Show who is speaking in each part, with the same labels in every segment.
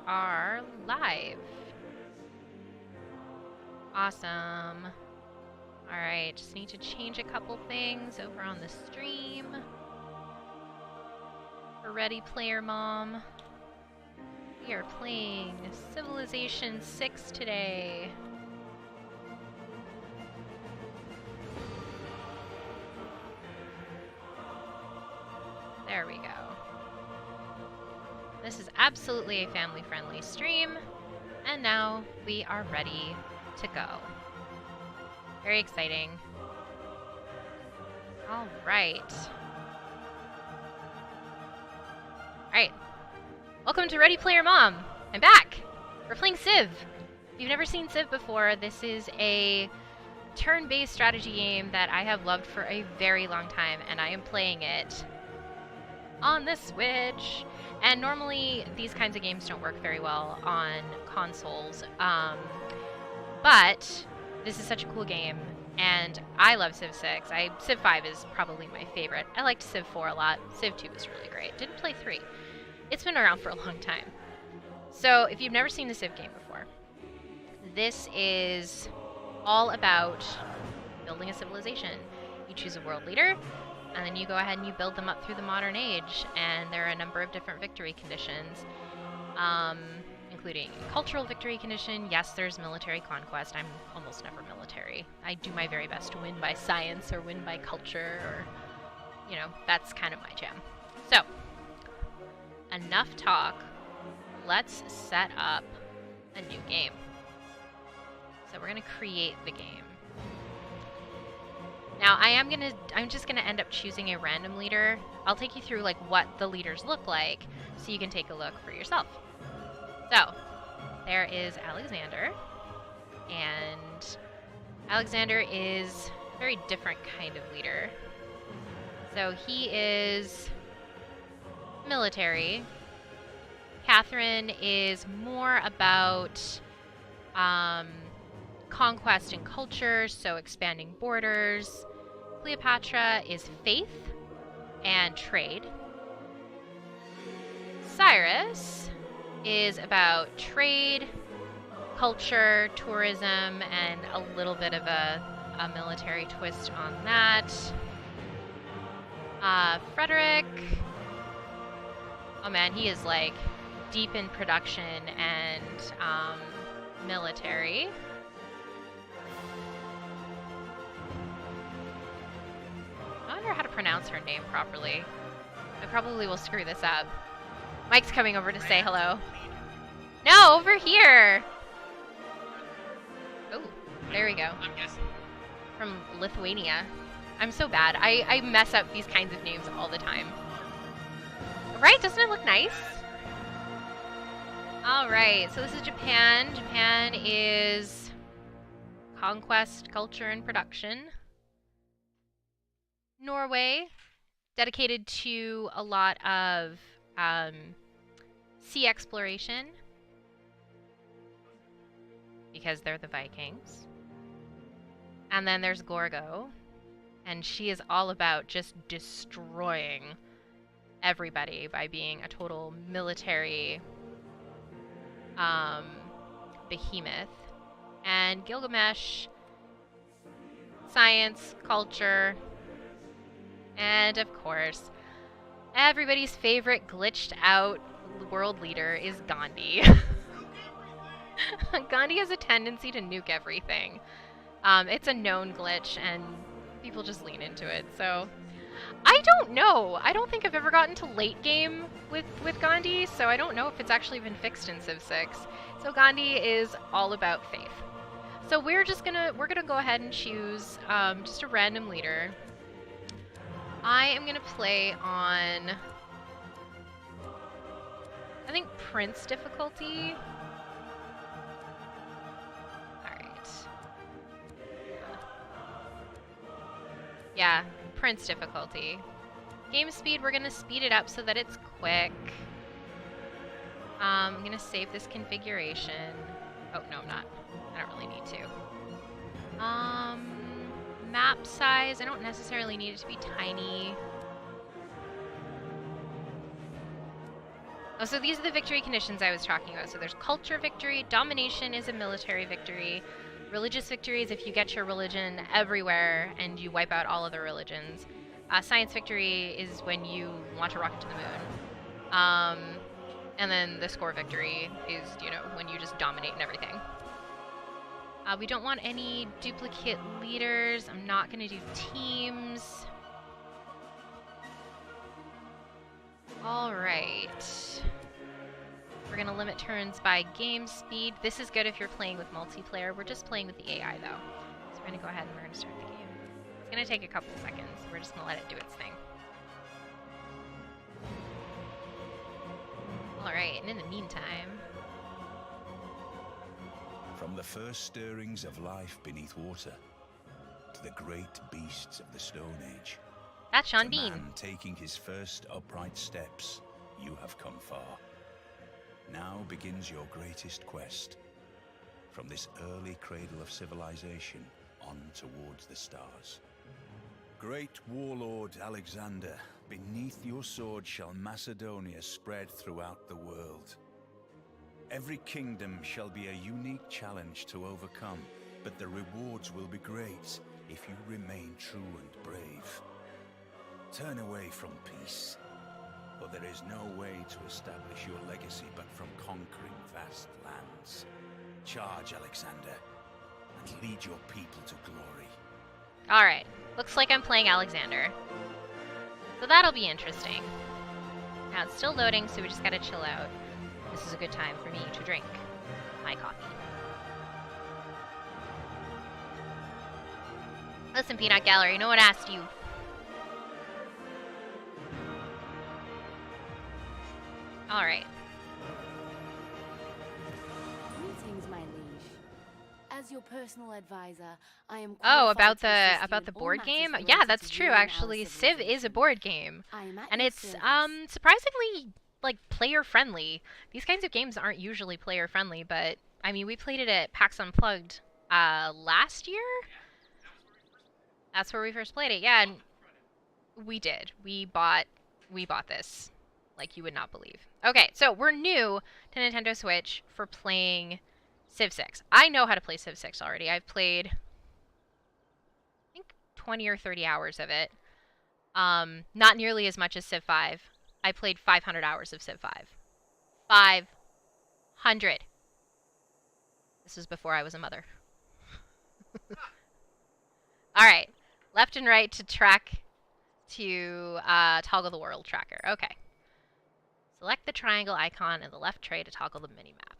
Speaker 1: are live. Awesome. Alright, just need to change a couple things over on the stream. For Ready Player Mom. We are playing Civilization 6 today. There we go. This is absolutely a family-friendly stream, and now we are ready to go. Very exciting. All right. All right. Welcome to Ready Player Mom. I'm back. We're playing Civ. If you've never seen Civ before, this is a turn-based strategy game that I have loved for a very long time, and I am playing it on the Switch. And normally these kinds of games don't work very well on consoles, but this is such a cool game, and I love Civ 6. Civ 5 is probably my favorite. I liked Civ 4 a lot. Civ 2 was really great. Didn't play 3. It's been around for a long time. So if you've never seen the Civ game before, this is all about building a civilization. You choose a world leader, and then you go ahead and you build them up through the modern age, and there are a number of different victory conditions, including cultural victory condition. Yes, there's military conquest. I'm almost never military. I do my very best to win by science or win by culture, or, you know, that's kind of my jam. So, enough talk. Let's set up a new game. So we're gonna create the game. Now, I'm just gonna end up choosing a random leader. I'll take you through like what the leaders look like so you can take a look for yourself. So, there is Alexander, and Alexander is a very different kind of leader. So he is military. Catherine is more about conquest and culture, so expanding borders. Cleopatra is faith and trade. Cyrus is about trade, culture, tourism, and a little bit of a military twist on that. Frederick, oh man, he is like deep in production and military. I wonder how to pronounce her name properly. I probably will screw this up. Mike's coming over to say hello. No, over here! Oh, there we go.
Speaker 2: I'm guessing.
Speaker 1: From Lithuania. I'm so bad. I mess up these kinds of names all the time. Right? Doesn't it look nice? Alright, so this is Japan. Japan is conquest, culture, and production. Norway, dedicated to a lot of sea exploration, because they're the Vikings. And then there's Gorgo, and she is all about just destroying everybody by being a total military behemoth. And Gilgamesh, science, culture, and of course, everybody's favorite glitched out world leader is Gandhi. Gandhi has a tendency to nuke everything. It's a known glitch, and people just lean into it. So, I don't know. I don't think I've ever gotten to late game with Gandhi, so I don't know if it's actually been fixed in Civ 6. So Gandhi is all about faith. So we're gonna go ahead and choose just a random leader. I am gonna play on, I think, Prince difficulty. Alright. Yeah, Prince difficulty. Game speed, we're gonna speed it up so that it's quick. I'm gonna save this configuration. Oh, no, I'm not. I don't really need to. Map size, I don't necessarily need it to be tiny. Oh, so these are the victory conditions I was talking about. So there's culture victory, domination is a military victory, religious victory is if you get your religion everywhere and you wipe out all other religions. Science victory is when you launch a rocket to the moon. And then the score victory is, you know, when you just dominate and everything. We don't want any duplicate leaders. I'm not going to do teams. Alright. We're going to limit turns by game speed. This is good if you're playing with multiplayer. We're just playing with the AI, though. So we're going to go ahead and we're going to start the game. It's going to take a couple seconds. We're just going to let it do its thing. Alright, and in the meantime...
Speaker 2: From the first stirrings of life beneath water to the great beasts of the Stone Age.
Speaker 1: That's Sean Bean.
Speaker 2: Man taking his first upright steps, you have come far. Now begins your greatest quest. From this early cradle of civilization on towards the stars. Great warlord Alexander, beneath your sword shall Macedonia spread throughout the world. Every kingdom shall be a unique challenge to overcome, but the rewards will be great if you remain true and brave. Turn away from peace, for there is no way to establish your legacy but from conquering vast lands. Charge, Alexander, and lead your people to glory.
Speaker 1: Alright, looks like I'm playing Alexander. So that'll be interesting. Now it's still loading, so we just gotta chill out. This is a good time for me to drink my coffee. Listen, Peanut Gallery, no one asked you. Alright.
Speaker 3: Greetings, my liege. As your personal advisor, I am
Speaker 1: Oh,
Speaker 3: qualified to assist you
Speaker 1: about
Speaker 3: in
Speaker 1: the
Speaker 3: all
Speaker 1: board
Speaker 3: matters
Speaker 1: game?
Speaker 3: related
Speaker 1: Yeah,
Speaker 3: to
Speaker 1: that's true
Speaker 3: you and our
Speaker 1: actually. Civ is a
Speaker 3: civilization.
Speaker 1: board game.
Speaker 3: I am at
Speaker 1: And
Speaker 3: your
Speaker 1: it's
Speaker 3: service.
Speaker 1: surprisingly like player friendly. These kinds of games aren't usually player friendly, but I mean, we played it at PAX Unplugged last year. That's where we first played it. Yeah, and we did. We bought this like you would not believe. Okay, so we're new to Nintendo Switch for playing Civ 6. I know how to play Civ 6 already. I've played I think 20 or 30 hours of it. Not nearly as much as Civ 5. I played 500 hours of Civ 5. 500. This was before I was a mother. Alright. Left and right to track to toggle the world tracker. Okay. Select the triangle icon and the left tray to toggle the minimap.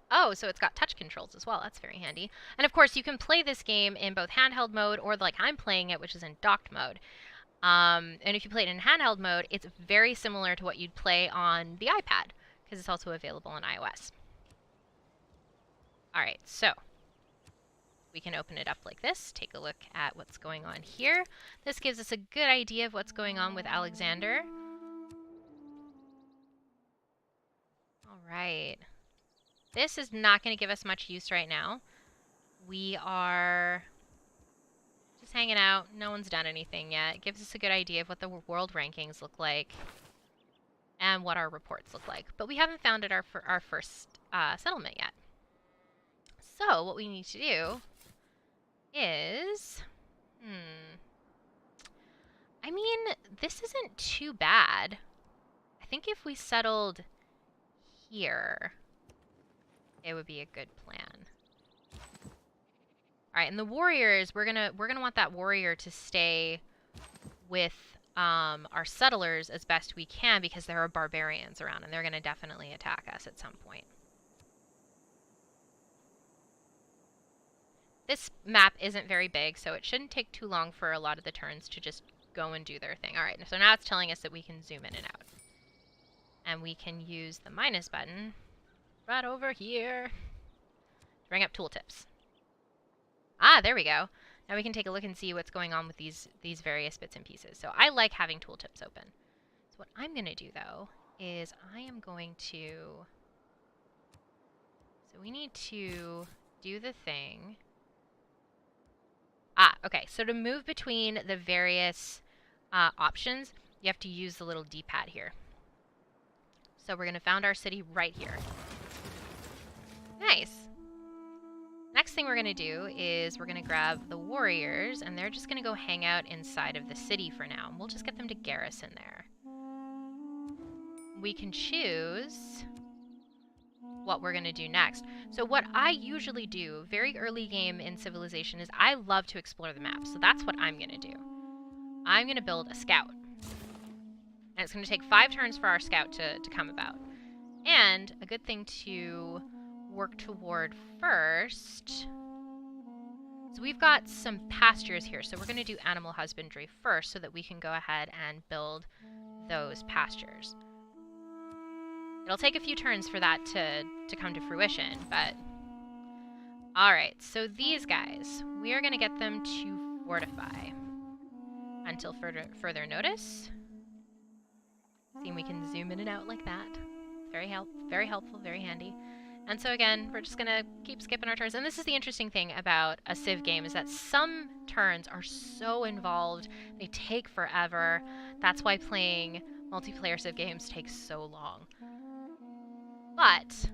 Speaker 1: Oh, so it's got touch controls as well. That's very handy. And of course, you can play this game in both handheld mode or like I'm playing it, which is in docked mode. And if you play it in handheld mode, it's very similar to what you'd play on the iPad, because it's also available on iOS. Alright, so we can open it up like this, take a look at what's going on here. This gives us a good idea of what's going on with Alexander. Alright. This is not going to give us much use right now. We are just hanging out. No one's done anything yet. It gives us a good idea of what the world rankings look like and what our reports look like. But we haven't founded our first settlement yet. So what we need to do is... I mean, this isn't too bad. I think if we settled here, it would be a good plan. All right, and the warriors, we're gonna want that warrior to stay with our settlers as best we can because there are barbarians around and they're gonna definitely attack us at some point. This map isn't very big, so it shouldn't take too long for a lot of the turns to just go and do their thing. All right, so now it's telling us that we can zoom in and out. And we can use the minus button right over here to bring up tooltips. Ah, there we go. Now we can take a look and see what's going on with these various bits and pieces. So I like having tooltips open. So what I'm going to do, though, is I am going to... So we need to do the thing... Ah, okay. So to move between the various options, you have to use the little D-pad here. So we're going to found our city right here. Nice. Next thing we're going to do is we're going to grab the warriors, and they're just going to go hang out inside of the city for now. We'll just get them to garrison there. We can choose what we're going to do next. So what I usually do very early game in Civilization is I love to explore the map. So that's what I'm going to do. I'm going to build a scout. And it's going to take 5 turns for our scout to come about. And a good thing to work toward first. So we've got some pastures here. So we're going to do animal husbandry first so that we can go ahead and build those pastures. It'll take a few turns for that to come to fruition, but... Alright, so these guys, we are going to get them to fortify until further notice. See, we can zoom in and out like that. Very helpful, very handy. And so again, we're just going to keep skipping our turns. And this is the interesting thing about a Civ game, is that some turns are so involved, they take forever. That's why playing multiplayer Civ games takes so long. But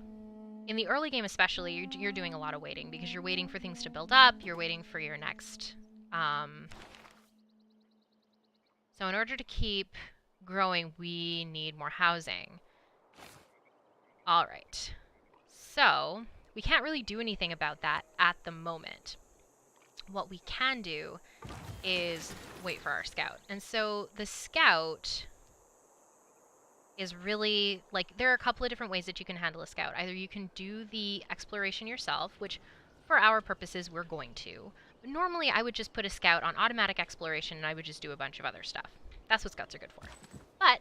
Speaker 1: in the early game especially, you're doing a lot of waiting, because you're waiting for things to build up, you're waiting for your next... So in order to keep growing, we need more housing. Alright. So, we can't really do anything about that at the moment. What we can do is wait for our scout. And so the scout is really, like, there are a couple of different ways that you can handle a scout. Either you can do the exploration yourself, which for our purposes we're going to. But normally I would just put a scout on automatic exploration and I would just do a bunch of other stuff. That's what scouts are good for. But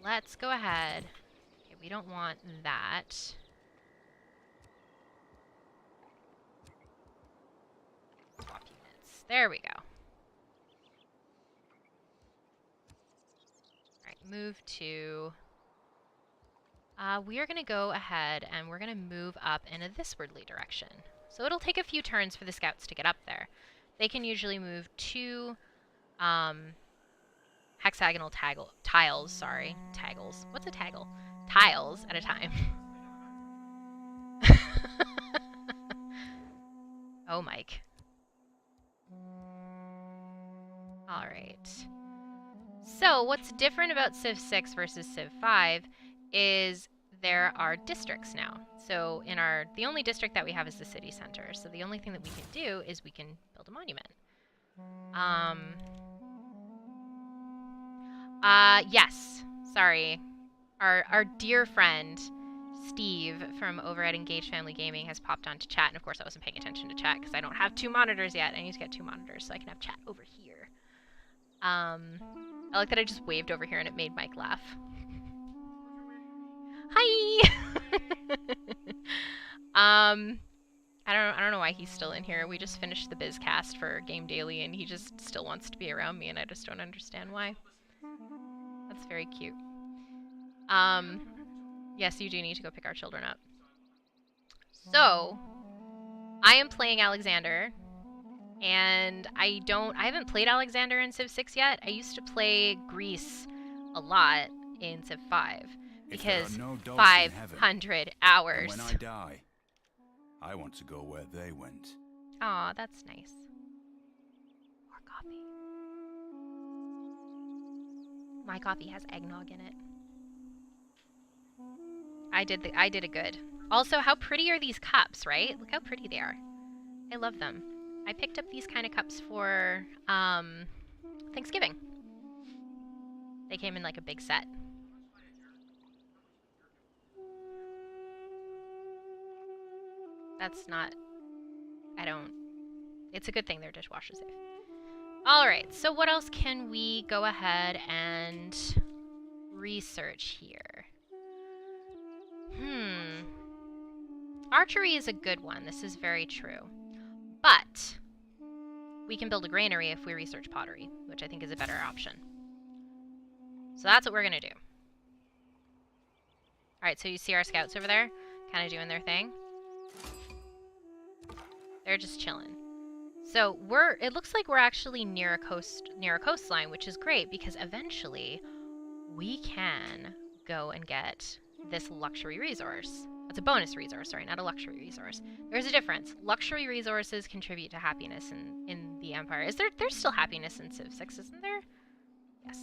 Speaker 1: let's go ahead. Okay, we don't want that. Swap units. There we go. Alright, move to... we are going to go ahead and we're going to move up in a thiswardly direction. So it'll take a few turns for the scouts to get up there. They can usually move 2 hexagonal tiles, sorry. Taggles. What's a taggle? Tiles at a time. Oh, Mike. Alright. So, what's different about Civ 6 versus Civ 5 is there are districts now. So, the only district that we have is the city center. So, the only thing that we can do is we can build a monument. Yes. Sorry. Our dear friend, Steve, from over at Engaged Family Gaming has popped onto chat, and of course I wasn't paying attention to chat because I don't have 2 monitors yet. I need to get 2 monitors so I can have chat over here. I like that I just waved over here and it made Mike laugh. Hi! I don't know why he's still in here. We just finished the BizCast for Game Daily and he just still wants to be around me and I just don't understand why. That's very cute. Yes, you do need to go pick our children up. So, I am playing Alexander, and I haven't played Alexander in Civ 6 yet. I used to play Greece a lot in Civ 5, because 500 hours.
Speaker 2: And when I die, I want to go where they went.
Speaker 1: Aw, that's nice. More coffee. My coffee has eggnog in it. I did it good. Also, how pretty are these cups, right? Look how pretty they are. I love them. I picked up these kind of cups for Thanksgiving. They came in like a big set. That's not... It's a good thing they're dishwasher safe. Alright, so what else can we go ahead and research here? Archery is a good one. This is very true. But we can build a granary if we research pottery, which I think is a better option. So that's what we're going to do. Alright, so you see our scouts over there? Kind of doing their thing. They're just chilling. So it looks like we're actually near a coastline, which is great because eventually we can go and get this luxury resource. It's a bonus resource, sorry, not a luxury resource. There's a difference. Luxury resources contribute to happiness in the Empire. There's still happiness in Civ 6, isn't there? Yes.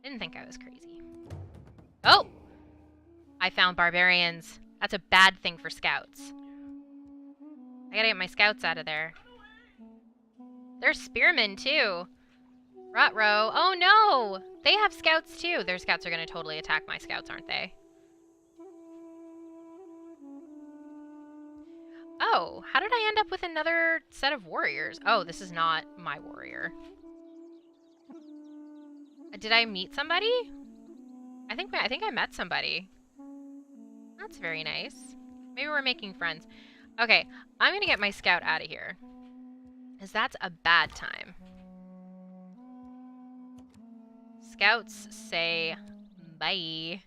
Speaker 1: Didn't think I was crazy. Oh! I found barbarians. That's a bad thing for scouts. I gotta get my scouts out of there. There's spearmen, too. Ruh-roh. Oh, no! They have scouts, too. Their scouts are gonna totally attack my scouts, aren't they? Oh, how did I end up with another set of warriors? Oh, this is not my warrior. Did I meet somebody? I think I met somebody. That's very nice. Maybe we're making friends. Okay, I'm gonna get my scout out of here. Because that's a bad time. Scouts say bye.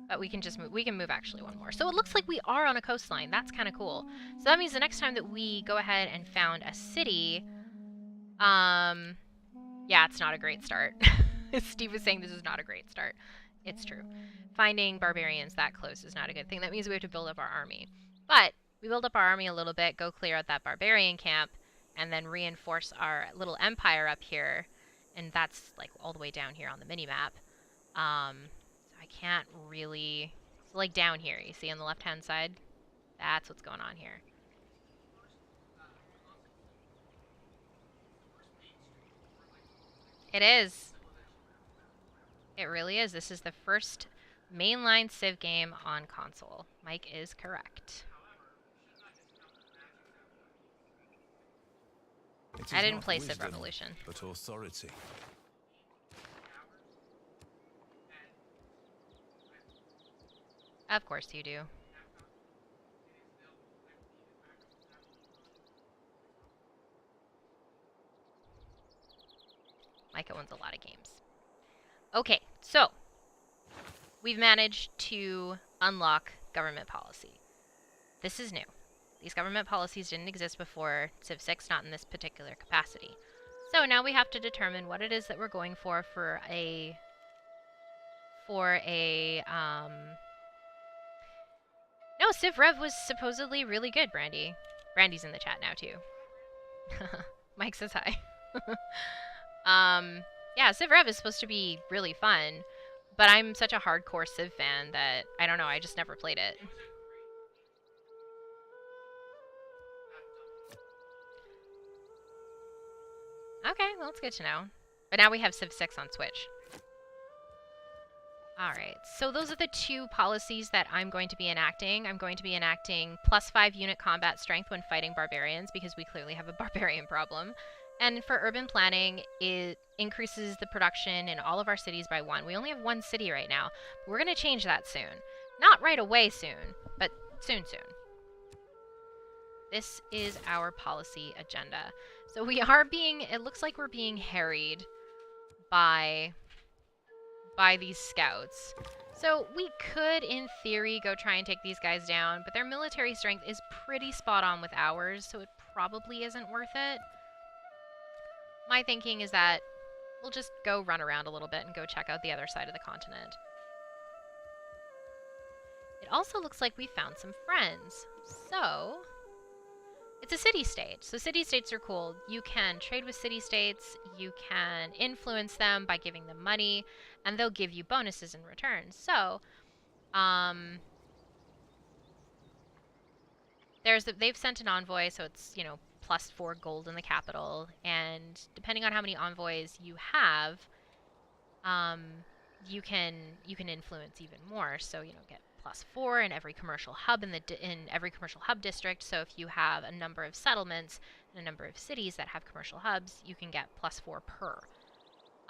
Speaker 1: But we can just move. We can move actually one more. So it looks like we are on a coastline. That's kind of cool. So that means the next time that we go ahead and found a city, yeah, it's not a great start. Steve was saying this is not a great start. It's true. Finding barbarians that close is not a good thing. That means we have to build up our army. But we build up our army a little bit, go clear out that barbarian camp, and then reinforce our little empire up here. And that's like all the way down here on the mini-map. So I can't really... So like down here, you see on the left-hand side? That's what's going on here. It is. It really is. This is the first mainline Civ game on console. Mike is correct. I didn't play Civ Revolution.
Speaker 2: But authority.
Speaker 1: Of course you do. Micah owns a lot of games. Okay, so we've managed to unlock government policy. This is new. These government policies didn't exist before Civ 6, not in this particular capacity. So now we have to determine what it is that we're going for a No, Civ Rev was supposedly really good, Brandy. Brandy's in the chat now too. Mike says hi. Yeah, Civ Rev is supposed to be really fun, but I'm such a hardcore Civ fan that, I don't know, I just never played it. Okay, well, it's good to know. But now we have Civ 6 on Switch. Alright, so those are the two policies that I'm going to be enacting. I'm going to be enacting +5 unit combat strength when fighting barbarians, because we clearly have a barbarian problem. And for urban planning, it increases the production in all of our cities by 1. We only have 1 city right now, but we're going to change that soon. Not right away soon, but soon. This is our policy agenda. So we are being, it looks like we're being harried by these scouts. So we could, in theory, go try and take these guys down, but their military strength is pretty spot on with ours, so it probably isn't worth it. My thinking is that we'll just go run around a little bit and go check out the other side of the continent. It also looks like we found some friends. So, it's a city-state. So city-states are cool. You can trade with city-states, you can influence them by giving them money, and they'll give you bonuses in return. So, they've sent an envoy, so it's, you know, +4 gold in the capital, and depending on how many envoys you have, you can influence even more. So, you know, get +4 in every commercial hub in every commercial hub district. So if you have a number of settlements and a number of cities that have commercial hubs, you can get +4 per.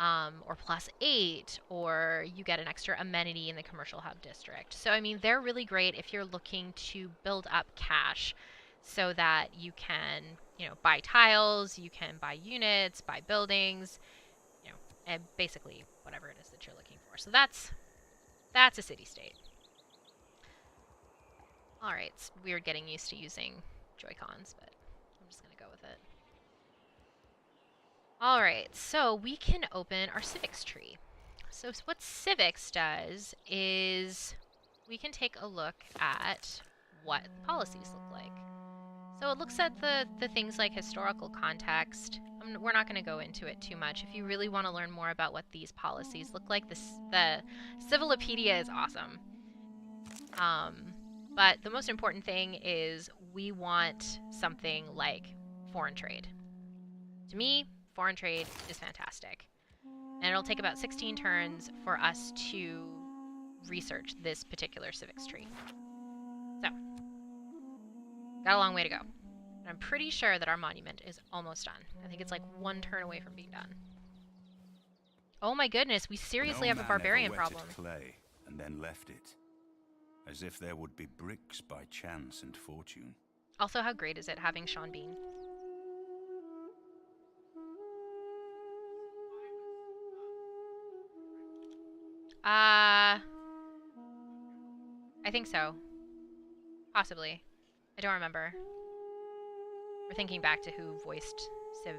Speaker 1: Or +8, or you get an extra amenity in the commercial hub district. So, I mean, they're really great if you're looking to build up cash so that you can, you know, buy tiles, you can buy units, buy buildings, you know, and basically whatever it is that you're looking for. So that's a city-state. Alright, it's weird getting used to using Joy-Cons, but I'm just gonna go with it. All right, so we can open our civics tree. So what civics does is we can take a look at what the policies look like. So it looks at the things like historical context. We're not going to go into it too much. If you really want to learn more about what these policies look like, the Civilopedia is awesome. But the most important thing is we want something like foreign trade. To me, foreign trade is fantastic. And it'll take about 16 turns for us to research this particular civics tree. So, got a long way to go. But I'm pretty sure that our monument is almost done. I think it's like one turn away from being done. Oh my goodness, we seriously have a barbarian problem.
Speaker 2: Clay and then left it, as if there would be bricks by chance and fortune.
Speaker 1: Also, how great is it having Sean Bean? I think so. Possibly. I don't remember. We're thinking back to who voiced Civ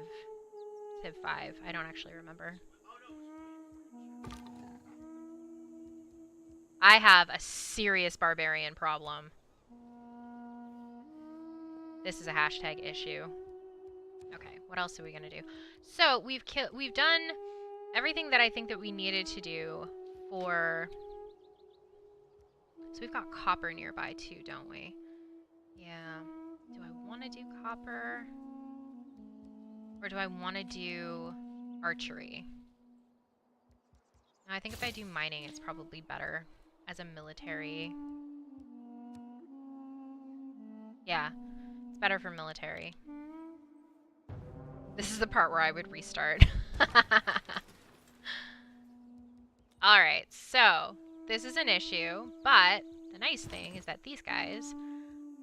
Speaker 1: 5. I don't actually remember. I have a serious barbarian problem. This is a hashtag issue. Okay, what else are we gonna do? So we've done everything that I think that we needed to do for. So we've got copper nearby too, don't we? Yeah. Do I want to do copper? Or do I want to do archery? No, I think if I do mining, it's probably better as a military. Yeah, it's better for military. This is the part where I would restart. Alright, so this is an issue, but the nice thing is that these guys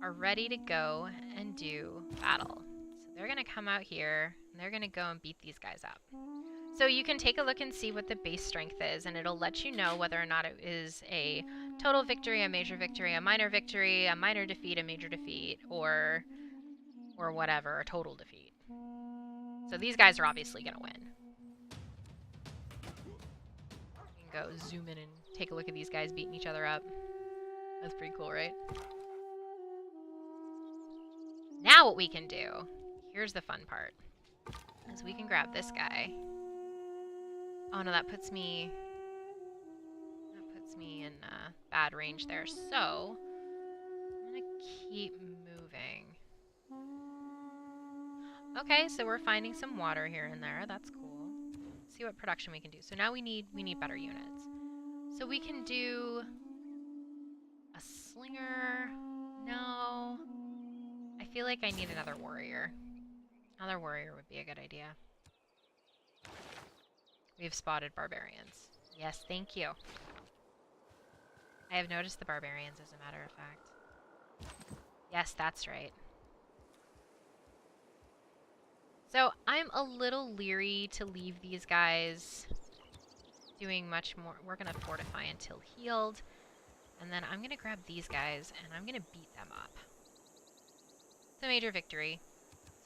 Speaker 1: are ready to go and do battle. So they're going to come out here, and they're going to go and beat these guys up. So you can take a look and see what the base strength is, and it'll let you know whether or not it is a total victory, a major victory, a minor victory, a minor defeat, a major defeat, or whatever, a total defeat. So these guys are obviously going to win. You can go zoom in and take a look at these guys beating each other up. That's pretty cool, right? Now what we can do, here's the fun part, is we can grab this guy. Oh no, that puts me in bad range there. So I'm gonna keep moving. Okay, so we're finding some water here and there. That's cool. Let's see what production we can do. So now we need better units. So we can do a slinger. No. I feel like I need another warrior. Another warrior would be a good idea. We've spotted barbarians. Yes, thank you. I have noticed the barbarians, as a matter of fact. Yes, that's right. So I'm a little leery to leave these guys doing much more. We're going to fortify until healed. And then I'm going to grab these guys, and I'm going to beat them up. It's a major victory.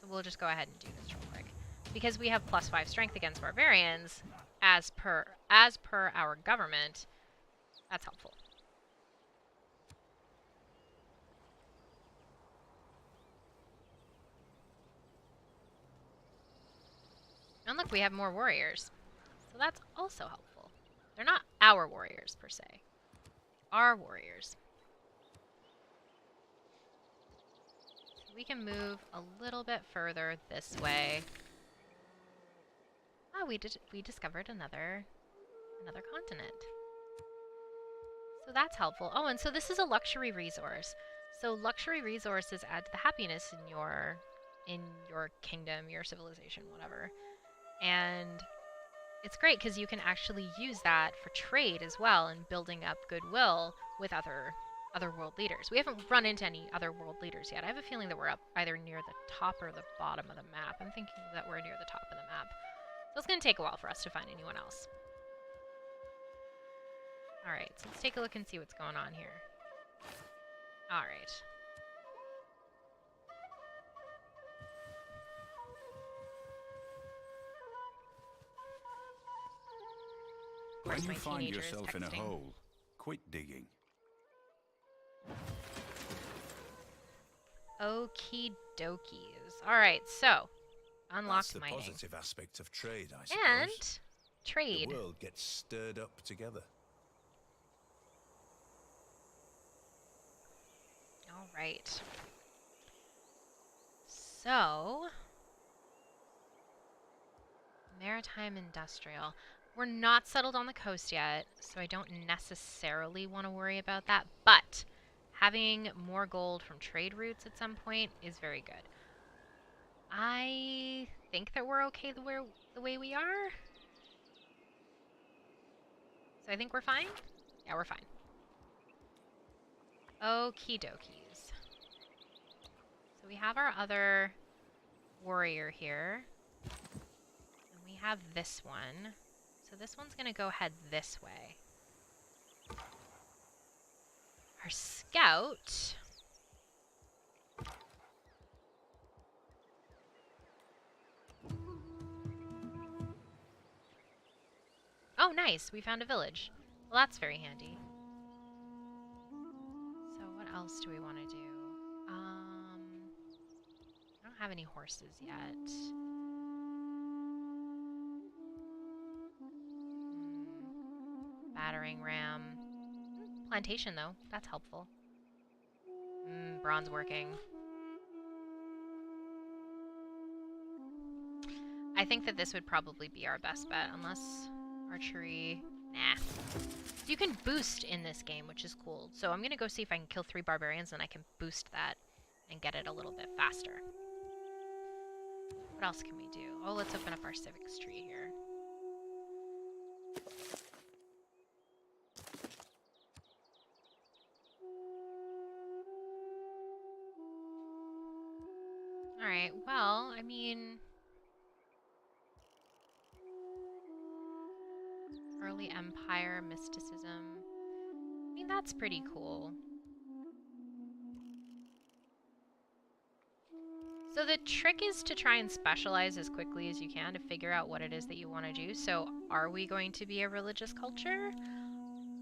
Speaker 1: So we'll just go ahead and do this real quick. Because we have +5 strength against barbarians, as per our government, that's helpful. And look, we have more warriors. So that's also helpful. They're not our warriors, per se. Our warriors. So we can move a little bit further this way. Oh, we discovered another continent. So that's helpful. Oh, and so this is a luxury resource. So luxury resources add to the happiness in your kingdom, your civilization, whatever. And it's great because you can actually use that for trade as well and building up goodwill with other world leaders. We haven't run into any other world leaders yet. I have a feeling that we're up either near the top or the bottom of the map. I'm thinking that we're near the top of the map. So it's going to take a while for us to find anyone else. Alright, so let's take a look and see what's going on here. Alright. course,
Speaker 2: When
Speaker 1: my
Speaker 2: you find
Speaker 1: teenager is
Speaker 2: yourself in a
Speaker 1: texting.
Speaker 2: hole, quit digging.
Speaker 1: Okie dokies. Alright, so
Speaker 2: That's
Speaker 1: unlocked
Speaker 2: the
Speaker 1: mining.
Speaker 2: positive aspect of trade, I suppose.
Speaker 1: And trade.
Speaker 2: The world gets stirred up together.
Speaker 1: Alright. So maritime industrial. We're not settled on the coast yet, so I don't necessarily want to worry about that, but having more gold from trade routes at some point is very good. I think that we're okay the way we are. So I think we're fine? Yeah, we're fine. Okie dokies. So we have our other warrior here. And we have this one. So this one's gonna go head this way. Our scout... Oh, nice! We found a village. Well, that's very handy. So what else do we want to do? I don't have any horses yet. Battering ram. Plantation, though. That's helpful. Bronze working. I think that this would probably be our best bet, unless archery... Nah. You can boost in this game, which is cool. So I'm going to go see if I can kill 3 barbarians, and I can boost that and get it a little bit faster. What else can we do? Oh, let's open up our civics tree here. Alright, well, I mean... Early Empire, mysticism. I mean, that's pretty cool. So the trick is to try and specialize as quickly as you can to figure out what it is that you want to do. So are we going to be a religious culture?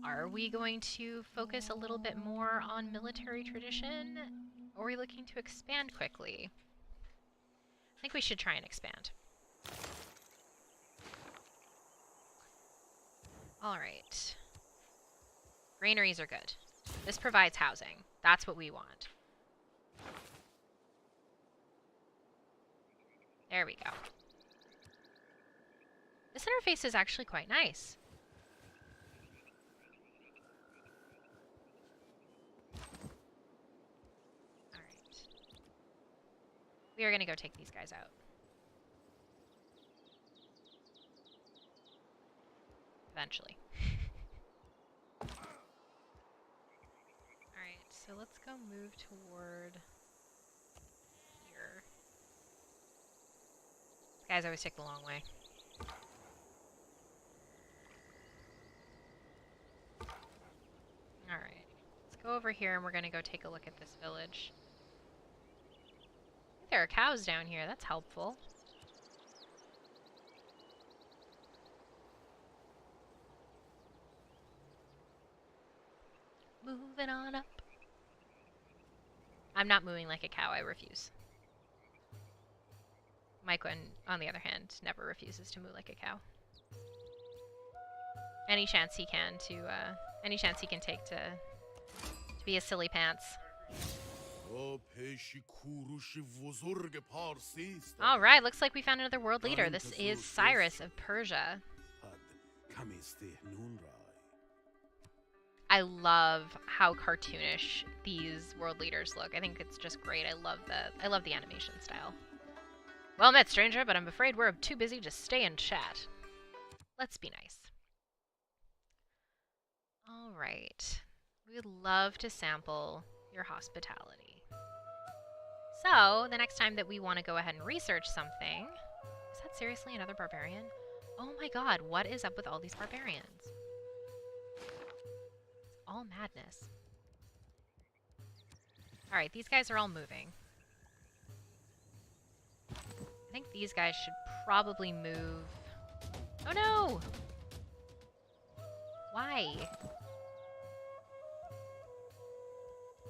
Speaker 1: Are we going to focus a little bit more on military tradition? Or are we looking to expand quickly? I think we should try and expand. Alright. Granaries are good. This provides housing. That's what we want. There we go. This interface is actually quite nice. Alright. We are going to go take these guys out. Eventually. Alright, so let's go move toward here. These guys always take the long way. Alright, let's go over here and we're gonna go take a look at this village. I think there are cows down here, that's helpful. Moving on up. I'm not mooing like a cow, I refuse. Mike, on the other hand, never refuses to moo like a cow. Any chance he can any chance he can take to be a silly pants. Alright, looks like we found another world leader. This is Cyrus of Persia. I love how cartoonish these world leaders look. I think it's just great. I love the animation style. Well met, stranger, but I'm afraid we're too busy to stay and chat. Let's be nice. Alright. We would love to sample your hospitality. So, the next time that we want to go ahead and research something... Is that seriously another barbarian? Oh my god, what is up with all these barbarians? It's all madness. Alright, these guys are all moving. I think these guys should probably move... Oh no! Why?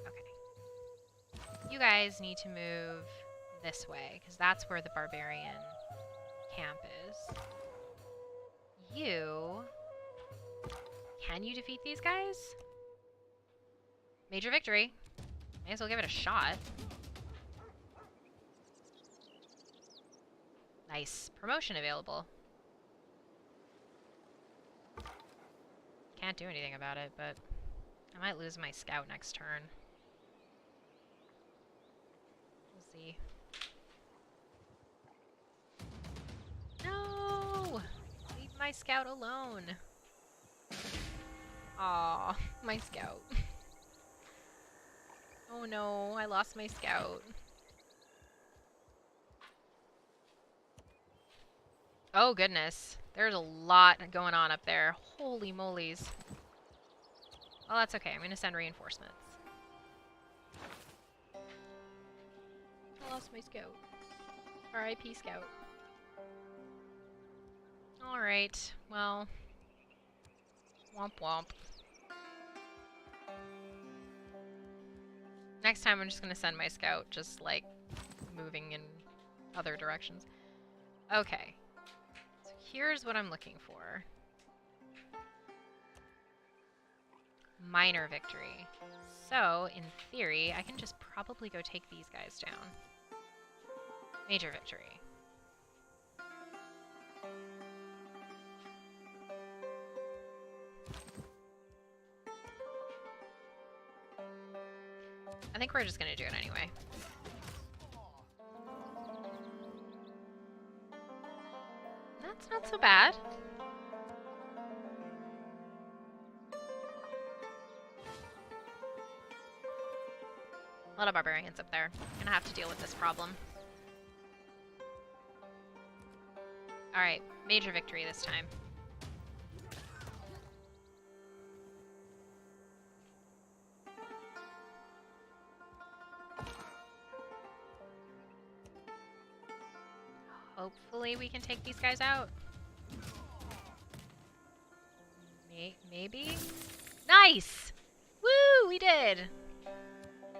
Speaker 1: Okay. You guys need to move this way, because that's where the barbarian camp is. You... Can you defeat these guys? Major victory. May as well give it a shot. Nice. Promotion available. Can't do anything about it, but I might lose my scout next turn. We'll see. No! Leave my scout alone. Aw, my scout. Oh no, I lost my scout. Oh goodness, there's a lot going on up there. Holy molies. Well, that's okay. I'm gonna send reinforcements. I lost my scout. R.I.P. scout. Alright, well. Womp womp. Next time I'm just gonna send my scout, just like moving in other directions. Okay. So here's what I'm looking for. Minor victory. So, in theory, I can just probably go take these guys down. Major victory. I think we're just gonna do it anyway. That's not so bad. A lot of barbarians up there. Gonna have to deal with this problem. Alright, major victory this time. Hopefully we can take these guys out. Maybe? Nice! Woo! We did!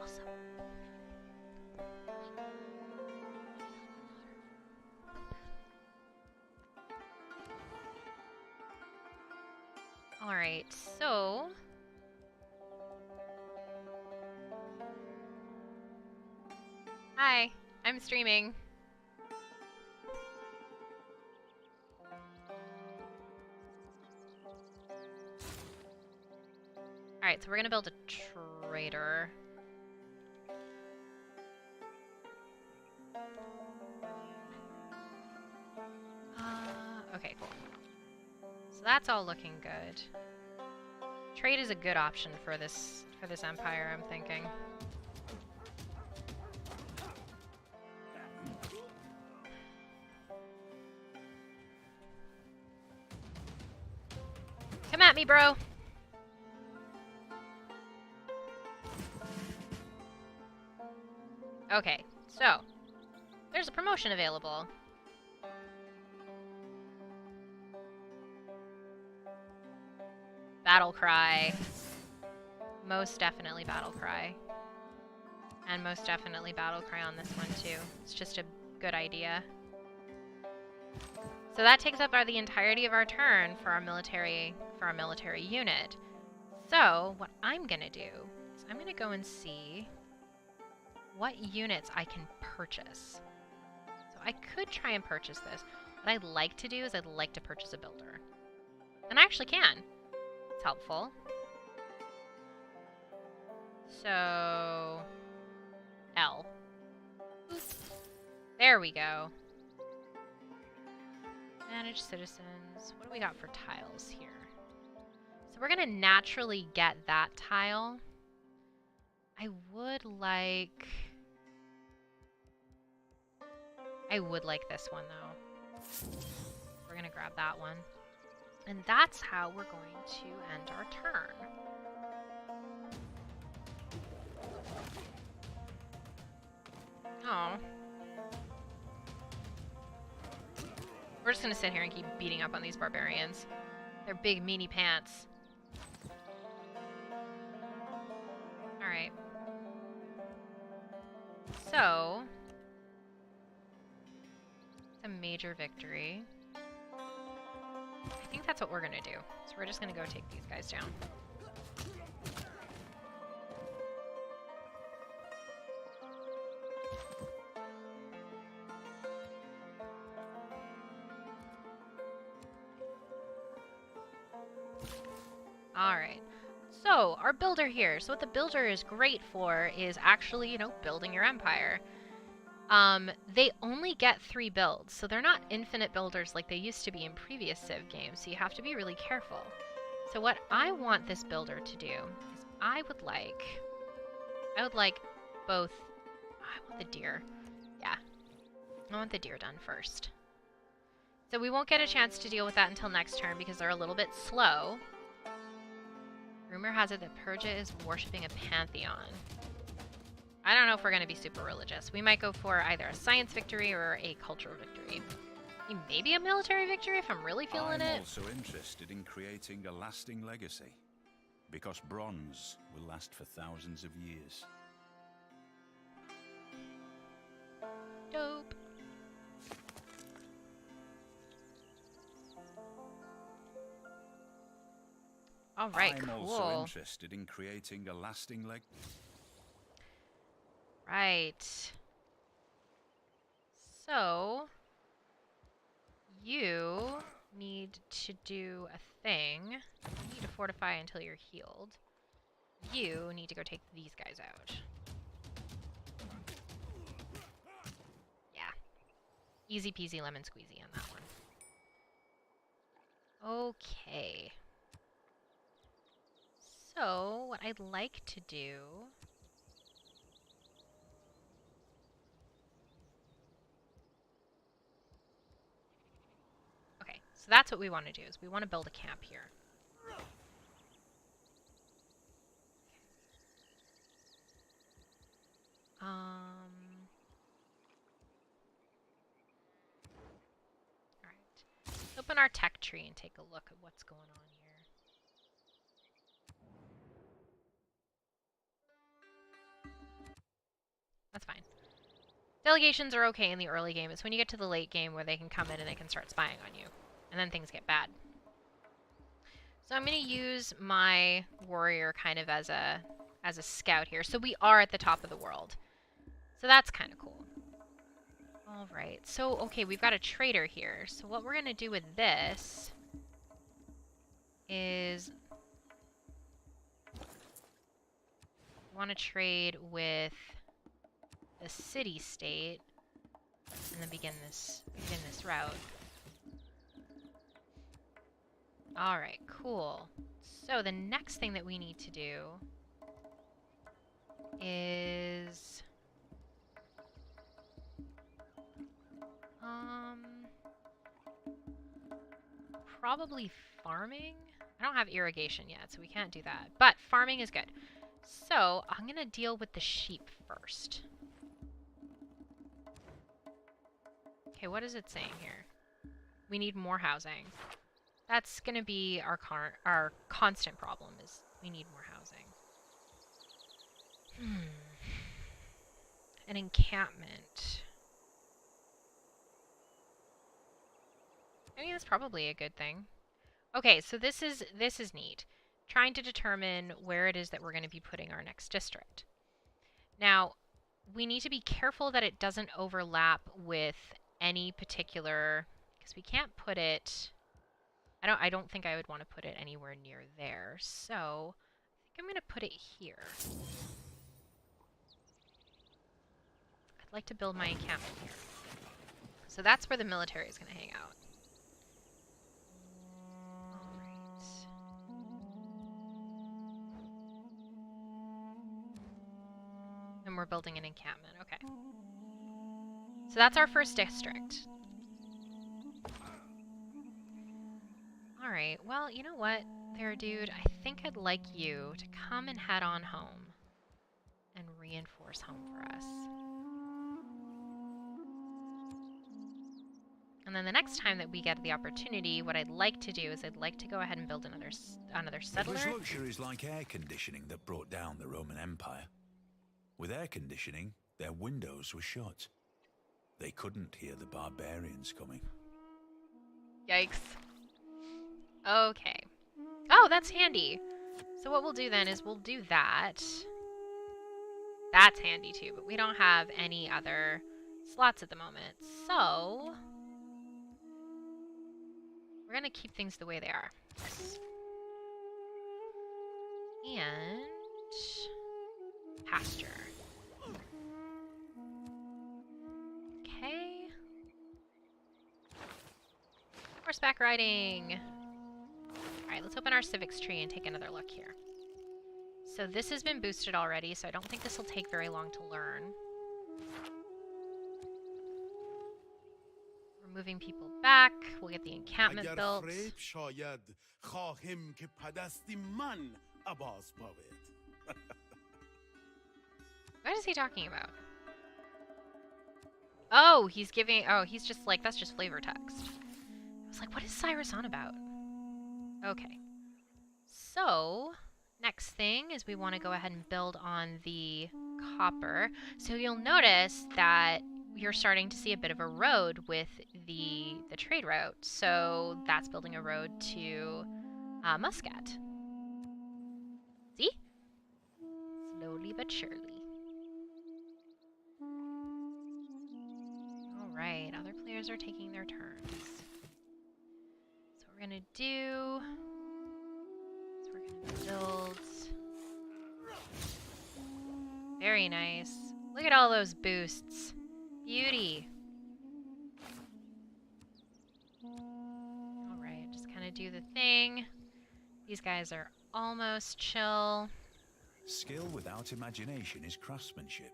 Speaker 1: Awesome. Alright, so... Hi, I'm streaming. Alright, so we're gonna build a trader. Okay, cool. So that's all looking good. Trade is a good option for this empire, I'm thinking. Come at me, bro! Okay, so there's a promotion available. Battle cry. Most definitely battle cry. And most definitely battle cry on this one too. It's just a good idea. So that takes up the entirety of our turn for our military unit. So what I'm gonna do is I'm gonna go and see what units I can purchase. So I could try and purchase this. What I'd like to do is I'd like to purchase a builder. And I actually can. It's helpful. So... L. Boop. There we go. Manage citizens. What do we got for tiles here? So we're gonna naturally get that tile. I would like this one, though. We're gonna grab that one. And that's how we're going to end our turn. Oh. We're just gonna sit here and keep beating up on these barbarians. They're big, meaty pants. Alright. So, it's a major victory. I think that's what we're gonna do. So we're just gonna go take these guys down. Alright. So, our builder here. So what the builder is great for is actually, you know, building your empire. They only get 3 builds, so they're not infinite builders like they used to be in previous Civ games, so you have to be really careful. So what I want this builder to do is I would like both, I want the deer. Yeah, I want the deer done first. So we won't get a chance to deal with that until next turn because they're a little bit slow. Rumor has it that Persia is worshipping a pantheon. I don't know if we're going to be super religious. We might go for either a science victory or a cultural victory. Maybe a military victory if I'm really feeling it.
Speaker 2: I'm also interested in creating a lasting legacy, because bronze will last for thousands of years.
Speaker 1: Dope. All right,
Speaker 2: I'm
Speaker 1: cool.
Speaker 2: also interested in creating a lasting legacy.
Speaker 1: Right. So, you need to do a thing. You need to fortify until you're healed. You need to go take these guys out. Yeah. Easy peasy lemon squeezy on that one. Okay. So, what I'd like to do... Okay, so that's what we want to do, is we want to build a camp here. Alright. Open our tech tree and take a look at what's going on here. That's fine. Delegations are okay in the early game. It's when you get to the late game where they can come in and they can start spying on you. And then things get bad. So I'm going to use my warrior kind of as a scout here. So we are at the top of the world. So that's kind of cool. Alright, so, okay, we've got a trader here. So what we're going to do with this is... we want to trade with the city-state and then begin this route. Alright, cool. So the next thing that we need to do is... probably farming? I don't have irrigation yet, so we can't do that. But farming is good. So, I'm going to deal with the sheep first. Okay, what is it saying here? We need more housing. That's going to be our constant problem, is we need more housing. An encampment. I mean, that's probably a good thing. Okay, so this is neat. Trying to determine where it is that we're going to be putting our next district. Now, we need to be careful that it doesn't overlap with any particular, because we can't put it, I don't think I would want to put it anywhere near there. So, I think I'm going to put it here. I'd like to build my encampment here. So that's where the military is going to hang out. And we're building an encampment. Okay. So that's our first district. Alright, well, you know what, there, dude? I think I'd like you to come and head on home and reinforce home for us. And then the next time that we get the opportunity, what I'd like to do is I'd like to go ahead and build another
Speaker 2: It
Speaker 1: settler.
Speaker 2: was luxuries like air conditioning that brought down the Roman Empire. With air conditioning, their windows were shut. They couldn't hear the barbarians coming.
Speaker 1: Yikes. Okay. Oh, that's handy. So what we'll do then is we'll do that. That's handy too, but we don't have any other slots at the moment. So we're going to keep things the way they are. And pasture. Okay. Horseback riding. Alright, let's open our civics tree and take another look here. So this has been boosted already, so I don't think this will take very long to learn. We're moving people back. We'll get the encampment built. What is he talking about? Oh, he's giving... Oh, he's just like... That's just flavor text. I was like, what is Cyrus on about? Okay. So, next thing is we want to go ahead and build on the copper. So you'll notice that you're starting to see a bit of a road with the trade route. So that's building a road to Muscat. See? Slowly but surely. Alright, other players are taking their turns. So what we're going to do... We're going to build... Very nice. Look at all those boosts. Beauty. Alright, just kind of do the thing. These guys are almost chill.
Speaker 2: Skill without imagination is craftsmanship,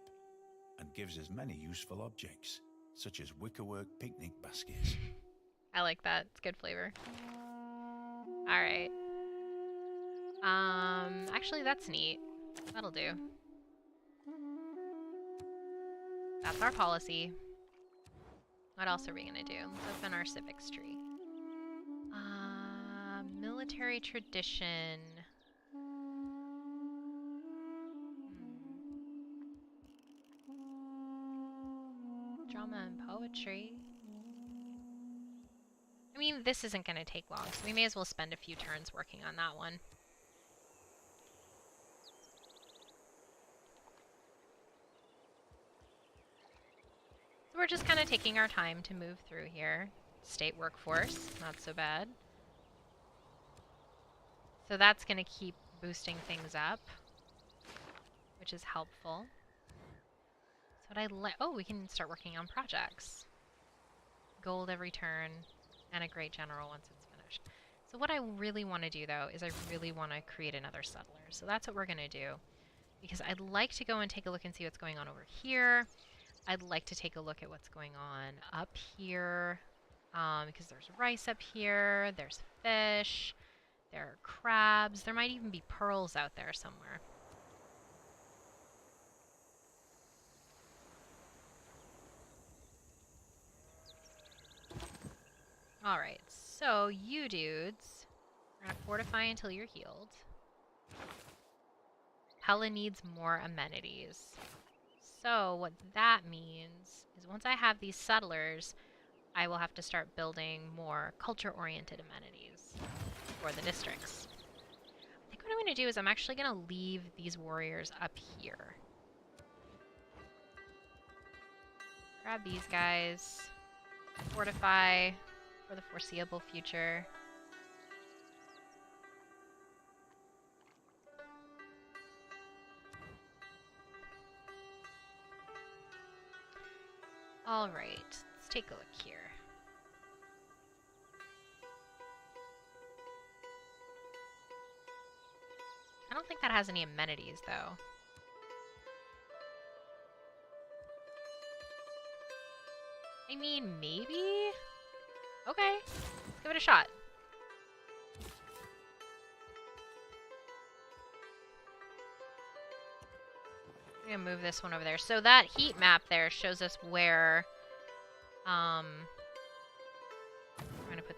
Speaker 2: and gives us many useful objects, such as wickerwork picnic baskets.
Speaker 1: I like that. It's good flavor. Alright. Actually, that's neat. That'll do. That's our policy. What else are we gonna do? Let's open our civics tree. Military tradition. Drama and poetry. I mean, this isn't gonna take long, so we may as well spend a few turns working on that one. So we're just kind of taking our time to move through here. State workforce, not so bad. So that's going to keep boosting things up, which is helpful. So what I like... Oh, we can start working on projects. Gold every turn, and a great general once it's finished. So what I really want to do, though, is I really want to create another settler. So that's what we're going to do. Because I'd like to go and take a look and see what's going on over here. I'd like to take a look at what's going on up here. Because there's rice up here, there's fish, there are crabs, there might even be pearls out there somewhere. Alright, so you dudes are gonna fortify until you're healed. Pella needs more amenities. So what that means is once I have these settlers, I will have to start building more culture-oriented amenities for the districts. I think what I'm going to do is I'm actually going to leave these warriors up here. Grab these guys. Fortify for the foreseeable future. Alright, let's take a look here. I don't think that has any amenities, though. I mean, maybe? Okay, let's give it a shot. I'm gonna move this one over there. So that heat map there shows us where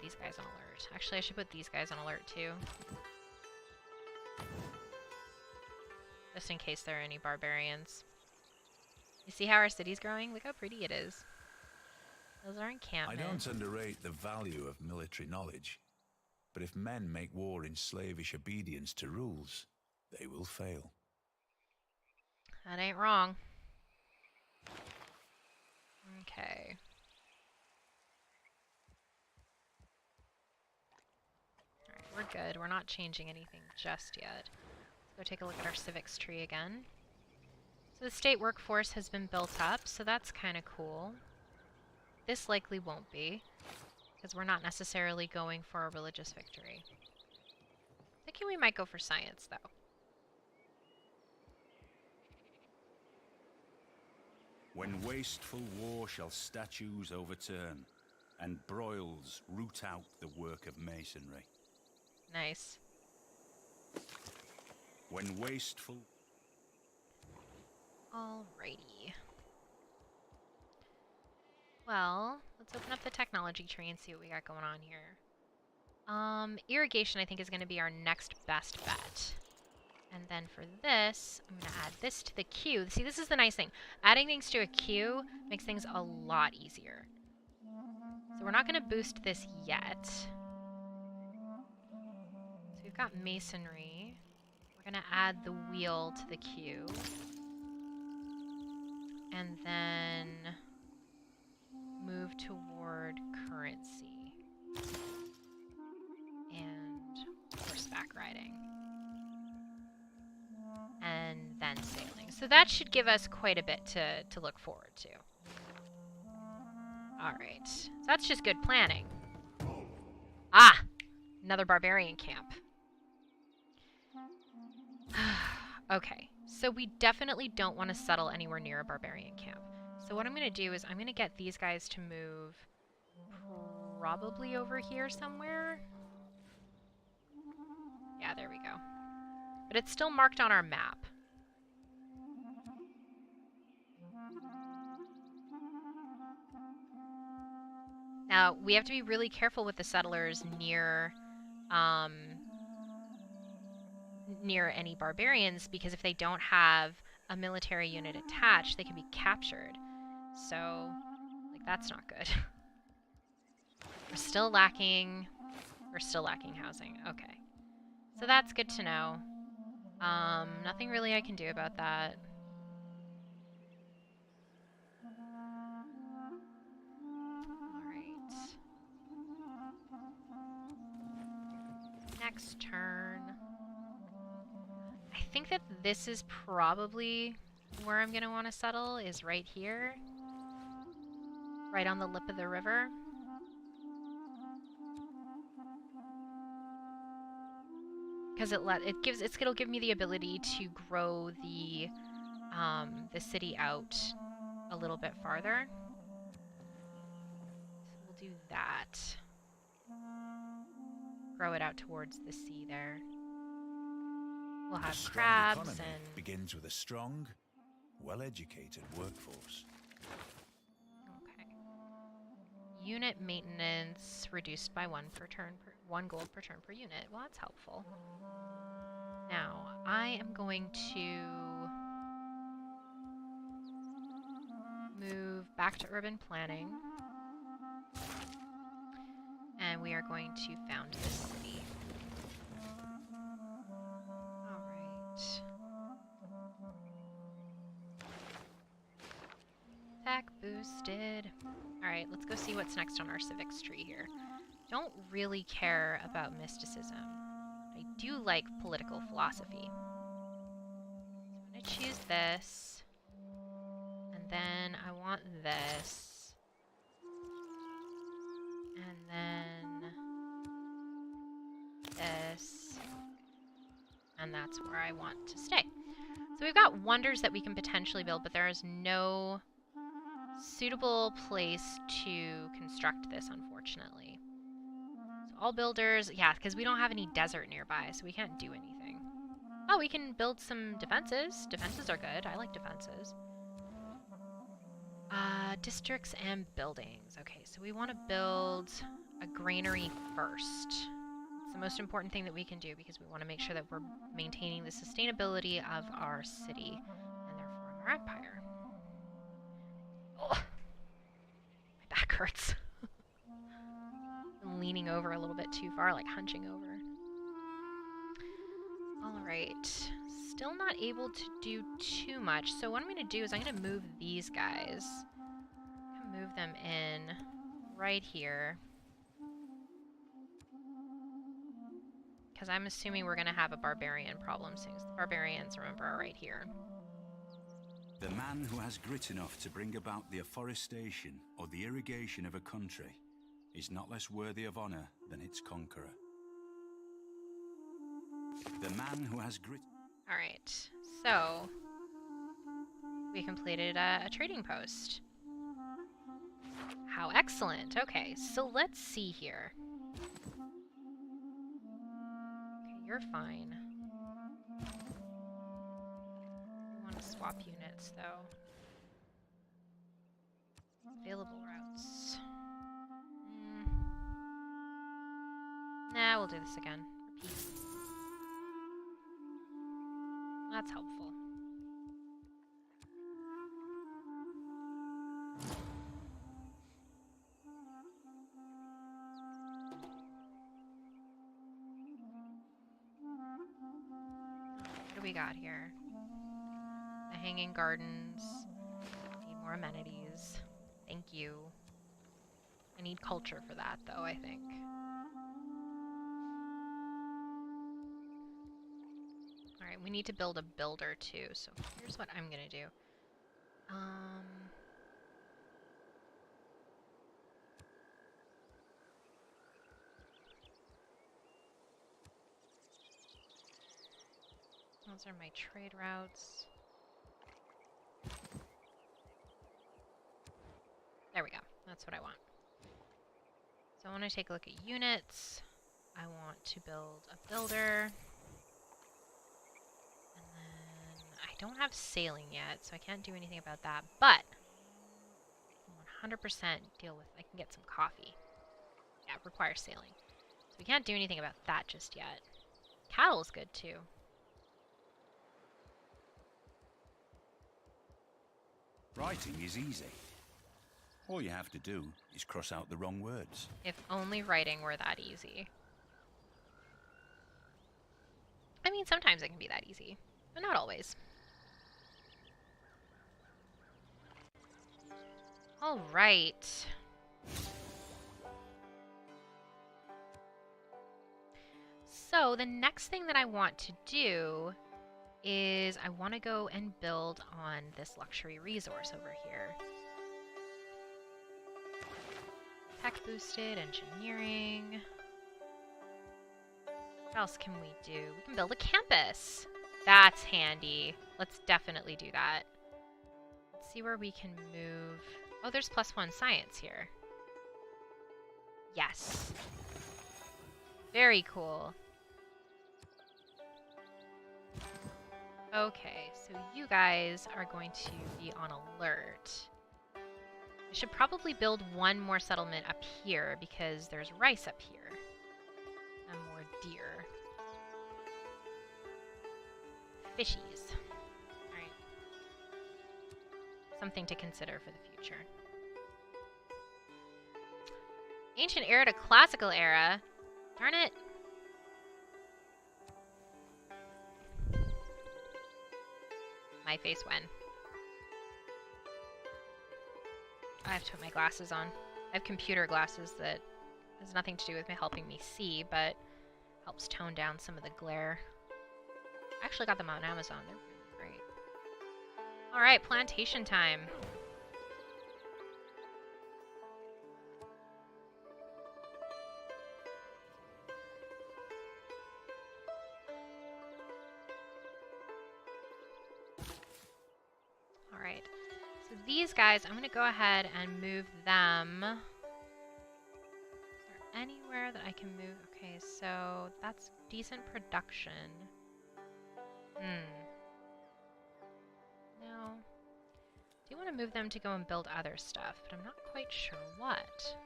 Speaker 1: these guys on alert. Actually, I should put these guys on alert too. Just in case there are any barbarians. You see how our city's growing? Look how pretty it is. Those are
Speaker 2: I
Speaker 1: encampments.
Speaker 2: don't underrate the value of military knowledge, but if men make war in slavish obedience to rules, they will fail.
Speaker 1: That ain't wrong. Okay. Alright, we're good. We're not changing anything just yet. Let's go take a look at our civics tree again. So the state workforce has been built up, so that's kind of cool. This likely won't be, because we're not necessarily going for a religious victory. Thinking we might go for science, though.
Speaker 2: When wasteful war shall statues overturn, and broils root out the work of masonry.
Speaker 1: Nice.
Speaker 2: When wasteful...
Speaker 1: Alrighty. Well, let's open up the technology tree and see what we got going on here. Irrigation I think is going to be our next best bet. And then for this, I'm going to add this to the queue. See, this is the nice thing. Adding things to a queue makes things a lot easier. So we're not going to boost this yet. So we've got masonry. We're going to add the wheel to the queue. And then move toward currency. And horseback riding. And then sailing. So that should give us quite a bit to look forward to. Alright. So that's just good planning. Ah! Another barbarian camp. Okay. So we definitely don't want to settle anywhere near a barbarian camp. So what I'm going to do is I'm going to get these guys to move probably over here somewhere. Yeah, there we go. But it's still marked on our map. Now, we have to be really careful with the settlers near near any barbarians, because if they don't have a military unit attached, they can be captured. So, like, that's not good. We're still lacking housing. Okay. So that's good to know. Nothing really I can do about that. Alright. Next turn. I think that this is probably where I'm going to want to settle, is right here. Right on the lip of the river. Because it'll give me the ability to grow the city out a little bit farther. So we'll do that. Grow it out towards the sea there. We'll have crabs and
Speaker 2: begins with a strong, well-educated workforce.
Speaker 1: okay. Unit maintenance reduced by 1 gold per turn per unit. Well, that's helpful. Now, I am going to move back to urban planning. And we are going to found this city. Alright. Attack boosted. Alright, let's go see what's next on our civics tree here. Don't really care about mysticism. I do like political philosophy. So I'm going to choose this. And then I want this. And then this. And that's where I want to stay. So we've got wonders that we can potentially build, but there is no suitable place to construct this, unfortunately. So all builders, yeah, because we don't have any desert nearby, so we can't do anything. Oh, we can build some defenses. Defenses are good. I like defenses. Districts and buildings. Okay, so we want to build a granary first. It's the most important thing that we can do because we want to make sure that we're maintaining the sustainability of our city and therefore of our empire. Oh, my back hurts. I'm leaning over a little bit too far, like hunching over. Alright. Still not able to do too much. So what I'm going to do is I'm going to move these guys. I'm going to move them in right here. Because I'm assuming we're going to have a barbarian problem soon. The barbarians, remember, are right here.
Speaker 2: The man who has grit enough to bring about the afforestation or the irrigation of a country is not less worthy of honor than its conqueror. The man who has grit...
Speaker 1: Alright, so we completed a trading post. How excellent. Okay, so let's see here. Okay, you're fine. We want to swap units, though. Available routes. Nah, we'll do this again. Repeat. That's helpful. What do we got here? The hanging gardens. Need more amenities. Thank you. I need culture for that, though, I think. Alright, we need to build a builder, too, so here's what I'm gonna do. Those are my trade routes. There we go. That's what I want. So I want to take a look at units. I want to build a builder. And then I don't have sailing yet, so I can't do anything about that. But 100% deal with, I can get some coffee. Yeah, it requires sailing. So we can't do anything about that just yet. Cattle's good too.
Speaker 2: Writing is easy. All you have to do is cross out the wrong words.
Speaker 1: If only writing were that easy. I mean, sometimes it can be that easy, but not always. All right. So the next thing that I want to do is I want to go and build on this luxury resource over here. Tech boosted, engineering. What else can we do? We can build a campus. That's handy. Let's definitely do that. Let's see where we can move. Oh, there's +1 science here. Yes. Very cool. Okay, so you guys are going to be on alert. I should probably build one more settlement up here because there's rice up here. And more deer. Fishies. Alright. Something to consider for the future. Ancient era to classical era. Darn it. My face when. I have to put my glasses on. I have computer glasses that has nothing to do with me helping me see, but helps tone down some of the glare. I actually got them on Amazon. They're really great. Alright, plantation time. Alright, so these guys, I'm going to go ahead and move them. Is there anywhere that I can move? Okay, so that's decent production. No. I do want to move them to go and build other stuff, but I'm not quite sure what.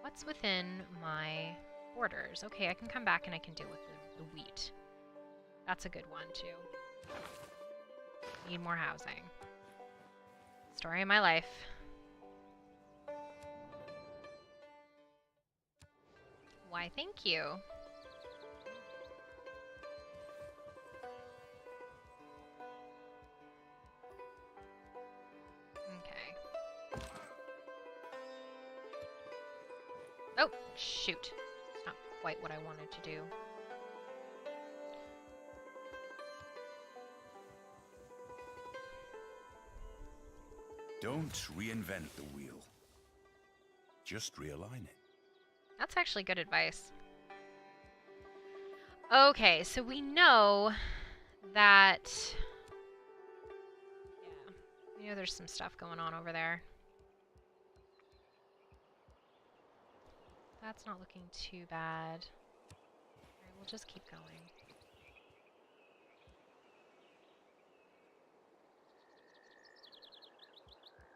Speaker 1: What's within my borders? Okay, I can come back and I can deal with the wheat. That's a good one, too. Need more housing. Story of my life. Why, thank you. Okay. Oh, shoot. It's not quite what I wanted to do.
Speaker 2: Don't reinvent the wheel. Just realign it.
Speaker 1: That's actually good advice. Okay, so we know that... Yeah, we know there's some stuff going on over there. That's not looking too bad. Alright, we'll just keep going.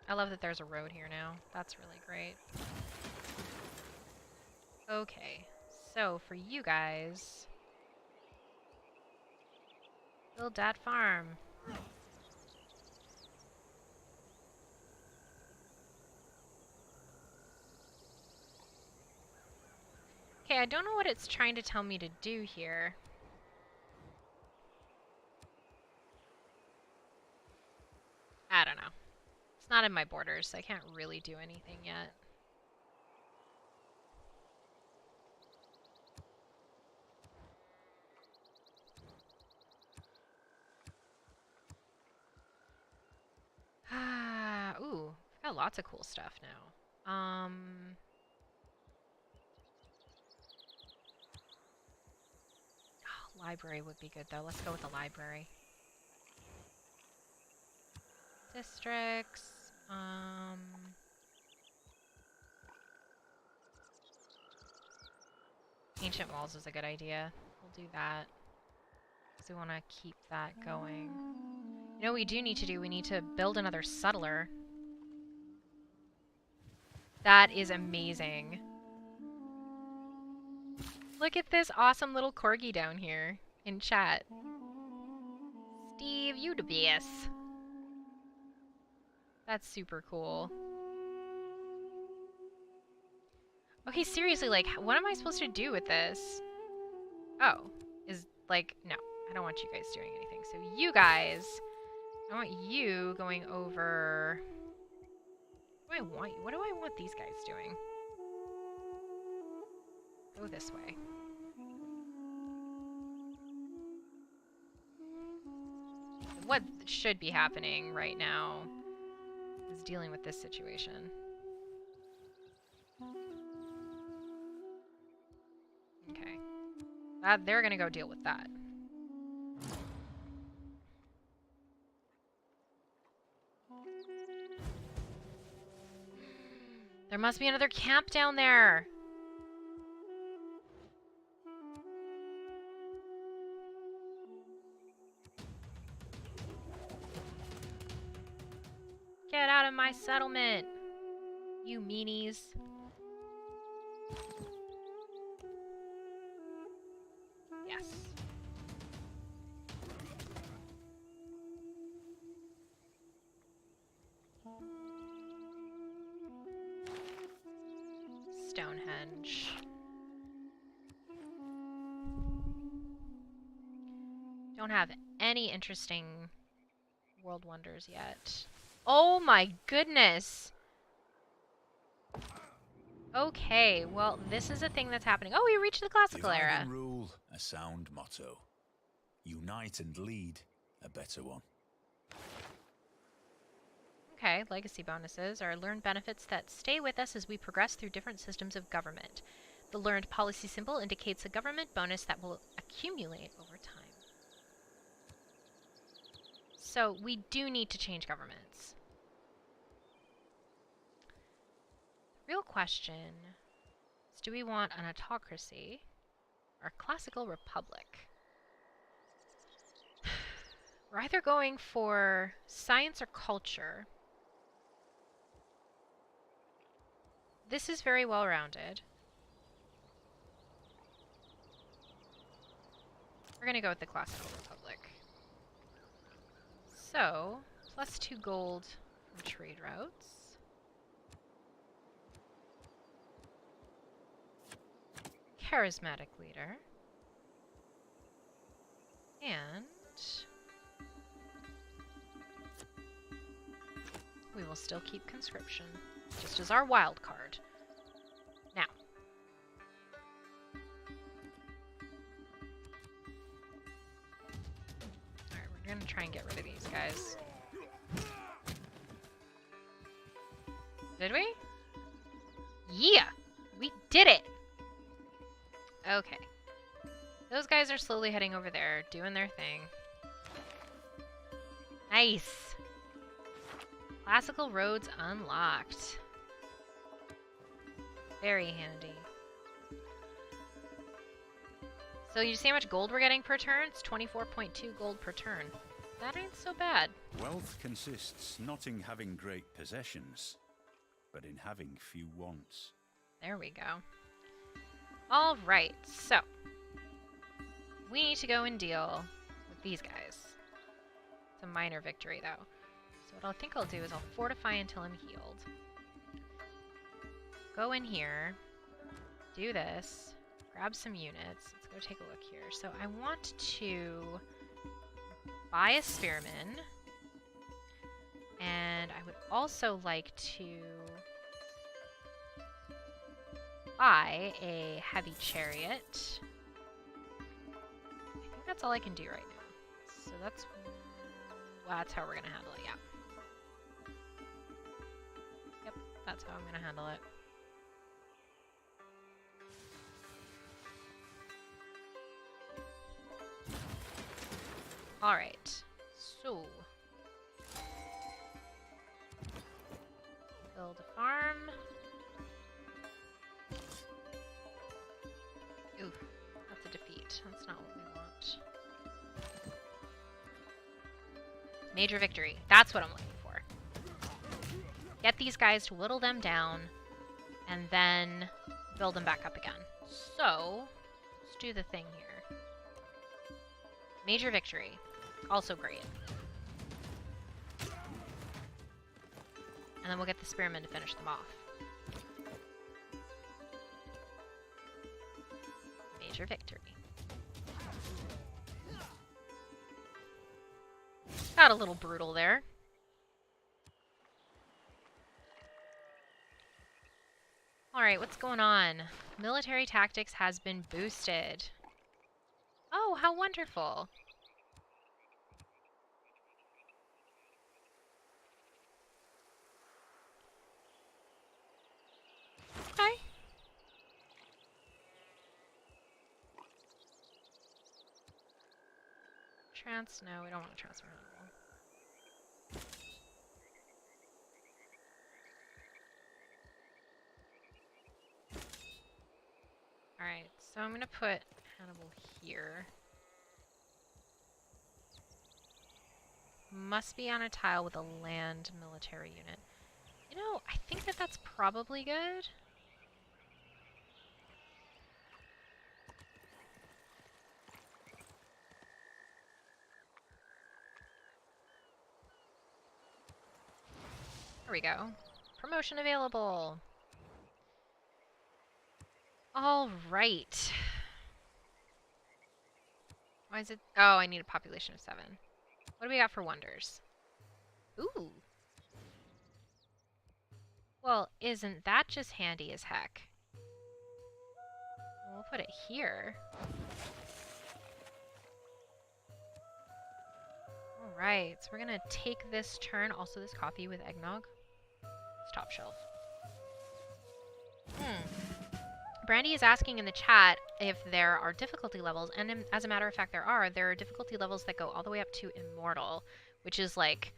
Speaker 1: I love that there's a road here now. That's really great. Okay, so for you guys... Build that farm. Okay, I don't know what it's trying to tell me to do here. I don't know. It's not in my borders, so I can't really do anything yet. Ooh, I've got lots of cool stuff now. Oh, library would be good though. Let's go with the library. Districts. Ancient walls is a good idea. We'll do that. Because we want to keep that going. You know what we do need to do? We need to build another settler. That is amazing. Look at this awesome little corgi down here in chat. Steve, you the best. That's super cool. Okay, seriously, like, what am I supposed to do with this? Oh, is, like, no. I don't want you guys doing anything. So you guys, I want you going over... What do I want these guys doing? Go this way. What should be happening right now is dealing with this situation. Okay. They're gonna go deal with that. There must be another camp down there! Get out of my settlement, you meanies. Yes. Stonehenge. Don't have any interesting world wonders yet. Oh my goodness! Okay, well, this is a thing that's happening. Oh, we reached the classical
Speaker 2: Divide
Speaker 1: era.
Speaker 2: and rule, a sound motto. Unite and lead, a better one.
Speaker 1: Okay, legacy bonuses are learned benefits that stay with us as we progress through different systems of government. The learned policy symbol indicates a government bonus that will accumulate over time. So we do need to change governments. Real question is, do we want an autocracy or a classical republic? We're either going for science or culture. this is very well-rounded. We're gonna go with the Classical Republic. So, plus 2 gold from trade routes. Charismatic leader. And we will still keep conscription, just as our wild card. Now, alright, we're gonna try and get rid of these guys. Did we? Yeah! We did it! Okay. Those guys are slowly heading over there, doing their thing. Nice! Classical roads unlocked. Very handy. So you see how much gold we're getting per turn? It's 24.2 gold per turn. That ain't so bad.
Speaker 2: Wealth consists not in having great possessions, but in having few wants.
Speaker 1: There we go. Alright, so we need to go and deal with these guys. It's a minor victory, though. So what I think I'll do is I'll fortify until I'm healed. Go in here, do this, grab some units. Let's go take a look here. So I want to buy a spearman, and I would also like to buy a heavy chariot. I think that's all I can do right now. So that's how we're gonna handle it, yeah. Yep, that's how I'm gonna handle it. Alright, so build a farm. Ooh, that's a defeat. That's not what we want. Major victory. That's what I'm looking for. Get these guys to whittle them down, and then build them back up again. So, let's do the thing here. Major victory. Also great. And then we'll get the spearmen to finish them off. Major victory. Got a little brutal there. Alright, what's going on? Military tactics has been boosted. Oh, how wonderful. Okay. No, we don't want to transfer Hannibal. Alright, so I'm going to put Hannibal here. Must be on a tile with a land military unit. You know, I think that that's probably good. There we go. Promotion available. All right. Why is it? Oh, I need a population of 7. What do we got for wonders? Ooh. Well, isn't that just handy as heck? We'll put it here. Alright, so we're gonna take this turn, also this coffee with eggnog. It's top shelf. Brandy is asking in the chat if there are difficulty levels, and as a matter of fact there are difficulty levels that go all the way up to Immortal, which is like,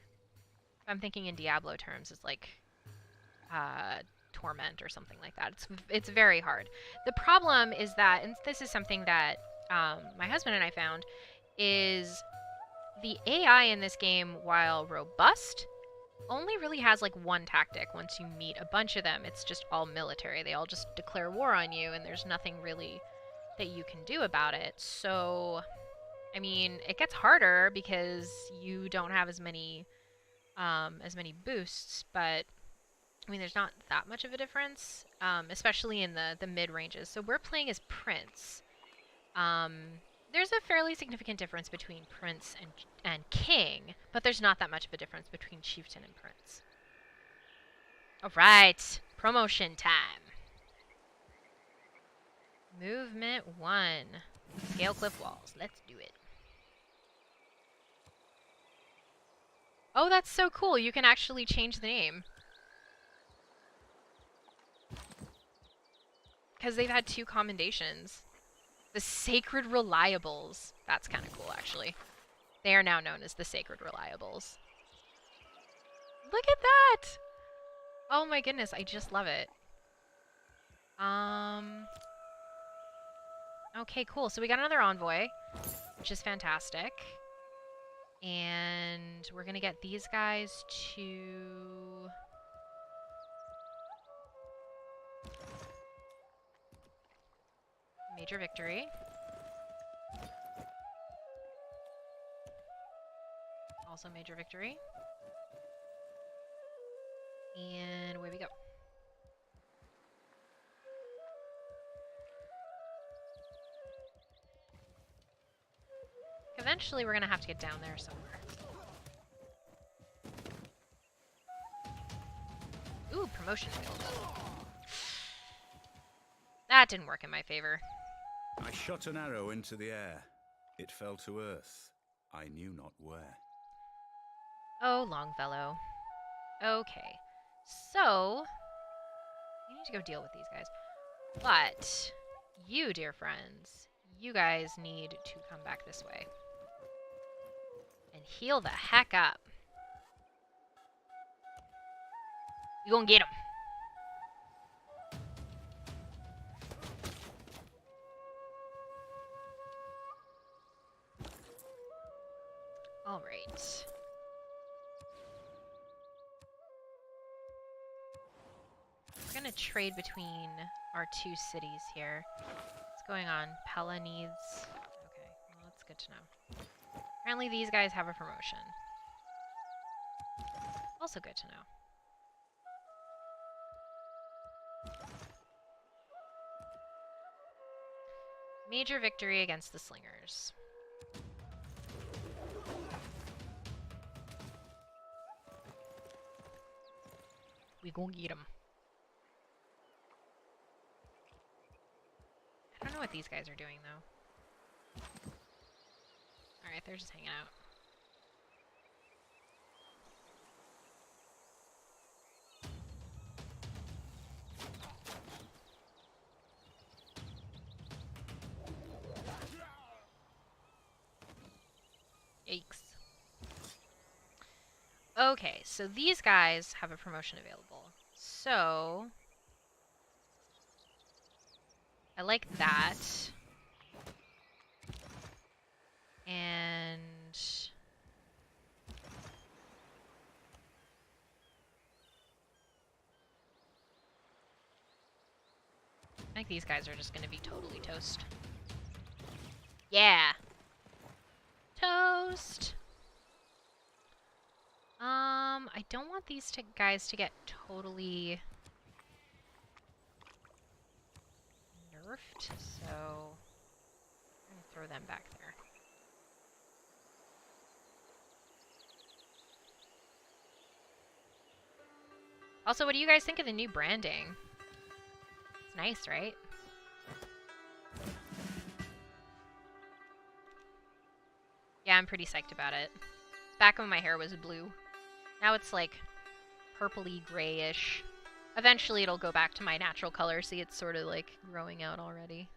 Speaker 1: if I'm thinking in Diablo terms, it's like Torment or something like that. It's very hard. The problem is that, and this is something that my husband and I found, is the AI in this game, while robust, only really has like one tactic. Once you meet a bunch of them, it's just all military. They all just declare war on you, and there's nothing really that you can do about it. So, I mean, it gets harder because you don't have as many boosts, but I mean, there's not that much of a difference, especially in the mid ranges. So we're playing as Prince. Um, there's a fairly significant difference between Prince and King, but there's not that much of a difference between Chieftain and Prince. Alright, promotion time. Movement 1. Scale cliff walls. Let's do it. Oh, that's so cool. You can actually change the name. Because they've had 2 commendations. The Sacred Reliables. That's kind of cool, actually. They are now known as the Sacred Reliables. Look at that! Oh my goodness, I just love it. Okay, cool. So we got another envoy, which is fantastic. And we're gonna get these guys to... Major victory. Also major victory. And away we go. Eventually we're gonna have to get down there somewhere. Ooh, promotion field. That didn't work in my favor.
Speaker 2: I shot an arrow into the air. It fell to earth. I knew not where.
Speaker 1: Oh, Longfellow. Okay. So, we need to go deal with these guys. But, you, dear friends, you guys need to come back this way. And heal the heck up. You gonna get him. Alright. We're gonna trade between our 2 cities here. What's going on? Pella needs... Okay, well that's good to know. Apparently these guys have a promotion. Also good to know. Major victory against the Slingers. We gonna get them. I don't know what these guys are doing, though. Alright, they're just hanging out. Yikes. Okay, so these guys have a promotion available. So... I like that. And... I think these guys are just gonna be totally toast. Yeah! Toast! I don't want these guys to get totally nerfed, so I'm gonna throw them back there. Also, what do you guys think of the new branding? It's nice, right? Yeah, I'm pretty psyched about it. Back when my hair was blue. Now it's like purpley grayish. Eventually it'll go back to my natural color. See, it's sort of like growing out already.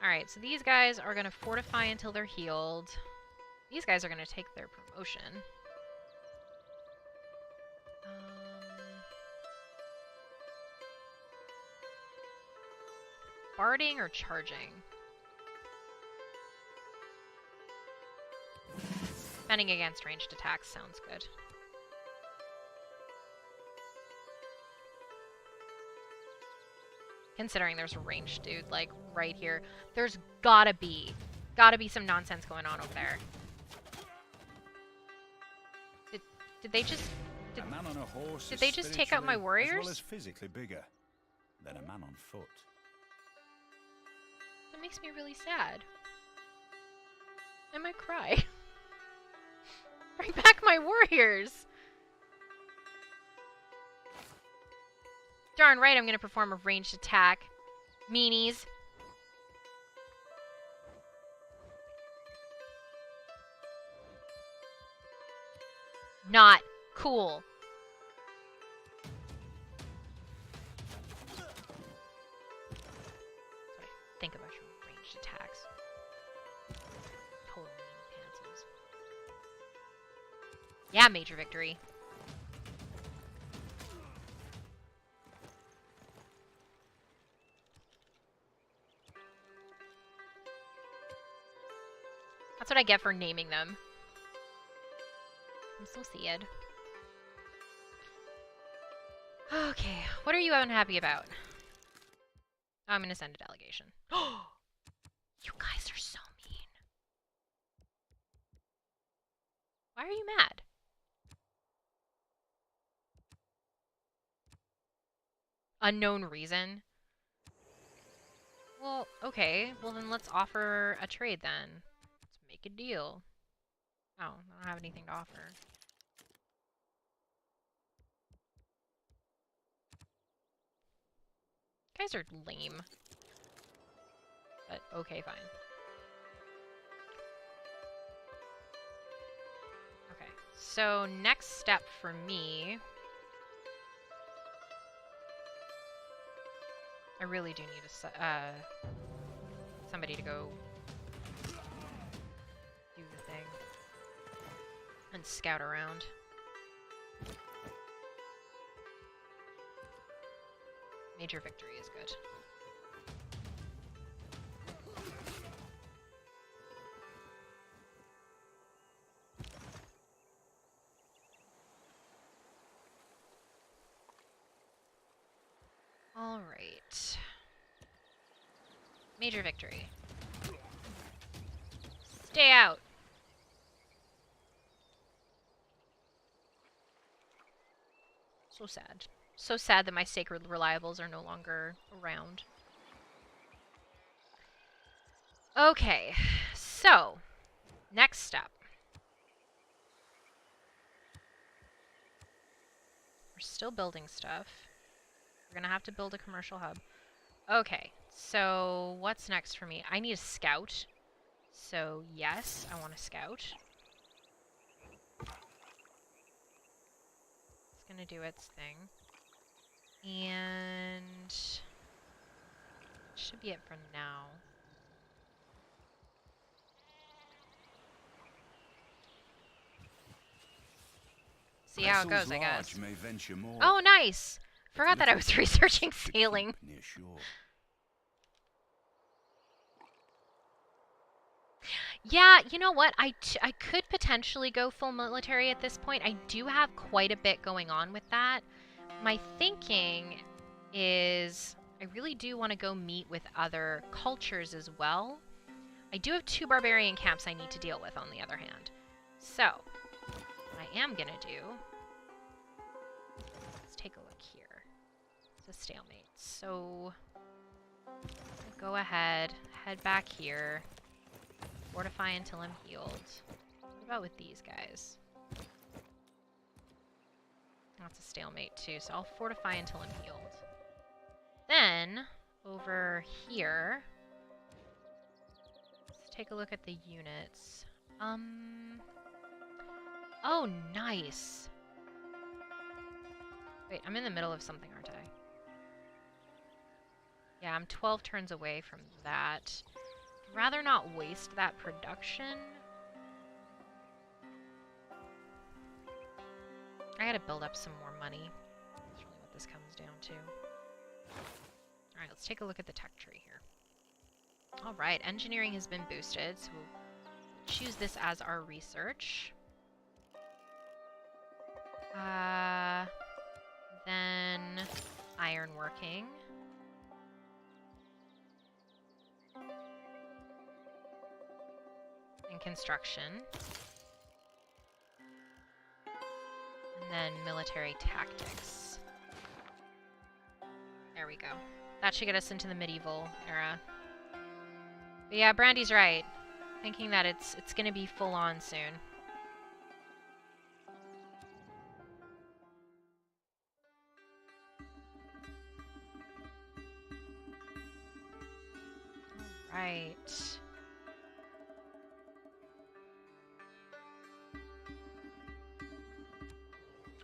Speaker 1: Alright, so these guys are going to fortify until they're healed. These guys are going to take their promotion. Barding or charging? Defending against ranged attacks sounds good. Considering there's a ranged dude, like, right here. There's gotta be some nonsense going on over there. Did they just...
Speaker 2: A man on a horse
Speaker 1: did they just take out my warriors?
Speaker 2: As well as physically bigger than a man on foot.
Speaker 1: That makes me really sad. I might cry. Bring back my warriors! Darn right I'm gonna perform a ranged attack. Meanies. Not cool. That's what I think about your ranged attacks. Total meanie pantsies. Yeah, major victory. That's what I get for naming them. I'm so sad. Okay, what are you unhappy about? Oh, I'm gonna send a delegation. You guys are so mean. Why are you mad? Unknown reason? Well, okay. Well, then let's offer a trade then. Let's make a deal. Oh, I don't have anything to offer. You guys are lame. But, okay, fine. Okay, so next step for me... I really do need somebody to go do the thing and scout around. Major victory is good. All right. Major victory. Stay out. So sad. So sad that my sacred reliables are no longer around. Okay, so next step. We're still building stuff. We're gonna have to build a commercial hub. Okay, so what's next for me? I need a scout. So yes, I want a scout. It's gonna do its thing. And should be it for now. See how it goes, I guess. Oh, nice! Forgot that I was researching sailing. Yeah, you know what? I could potentially go full military at this point. I do have quite a bit going on with that. My thinking is I really do want to go meet with other cultures as well. I do have 2 barbarian camps I need to deal with, on the other hand. So, what I am going to do... Let's take a look here. It's a stalemate. So, go ahead, head back here. Fortify until I'm healed. What about with these guys? That's a stalemate too, so I'll fortify until I'm healed. Then, over here, let's take a look at the units. Oh, nice! Wait, I'm in the middle of something, aren't I? Yeah, I'm 12 turns away from that. I'd rather not waste that production. I gotta build up some more money. That's really what this comes down to. Alright, let's take a look at the tech tree here. Alright, engineering has been boosted, so we'll choose this as our research. Then ironworking. and construction. And then military tactics. There we go. That should get us into the medieval era. But yeah, Brandy's right. Thinking that it's gonna be full on soon. Right.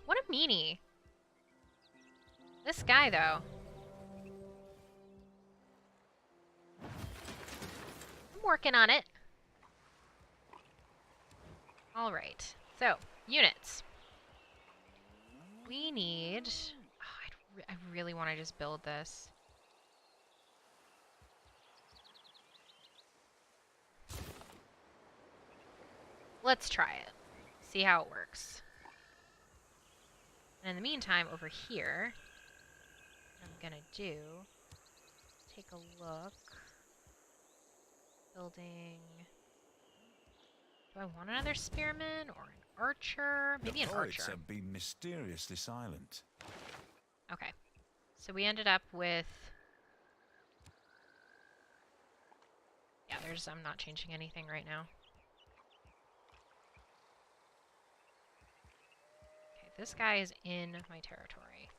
Speaker 1: What a meanie. This guy, though. I'm working on it. Alright. So, units. We need... Oh, I really want to just build this. Let's try it. See how it works. And in the meantime, over here, what I'm gonna do, take a look. Building... Do I want another spearman or an archer? Maybe an archer.
Speaker 2: The have been mysteriously silent.
Speaker 1: Okay. So we ended up with... Yeah, I'm not changing anything right now. Okay, this guy is in my territory.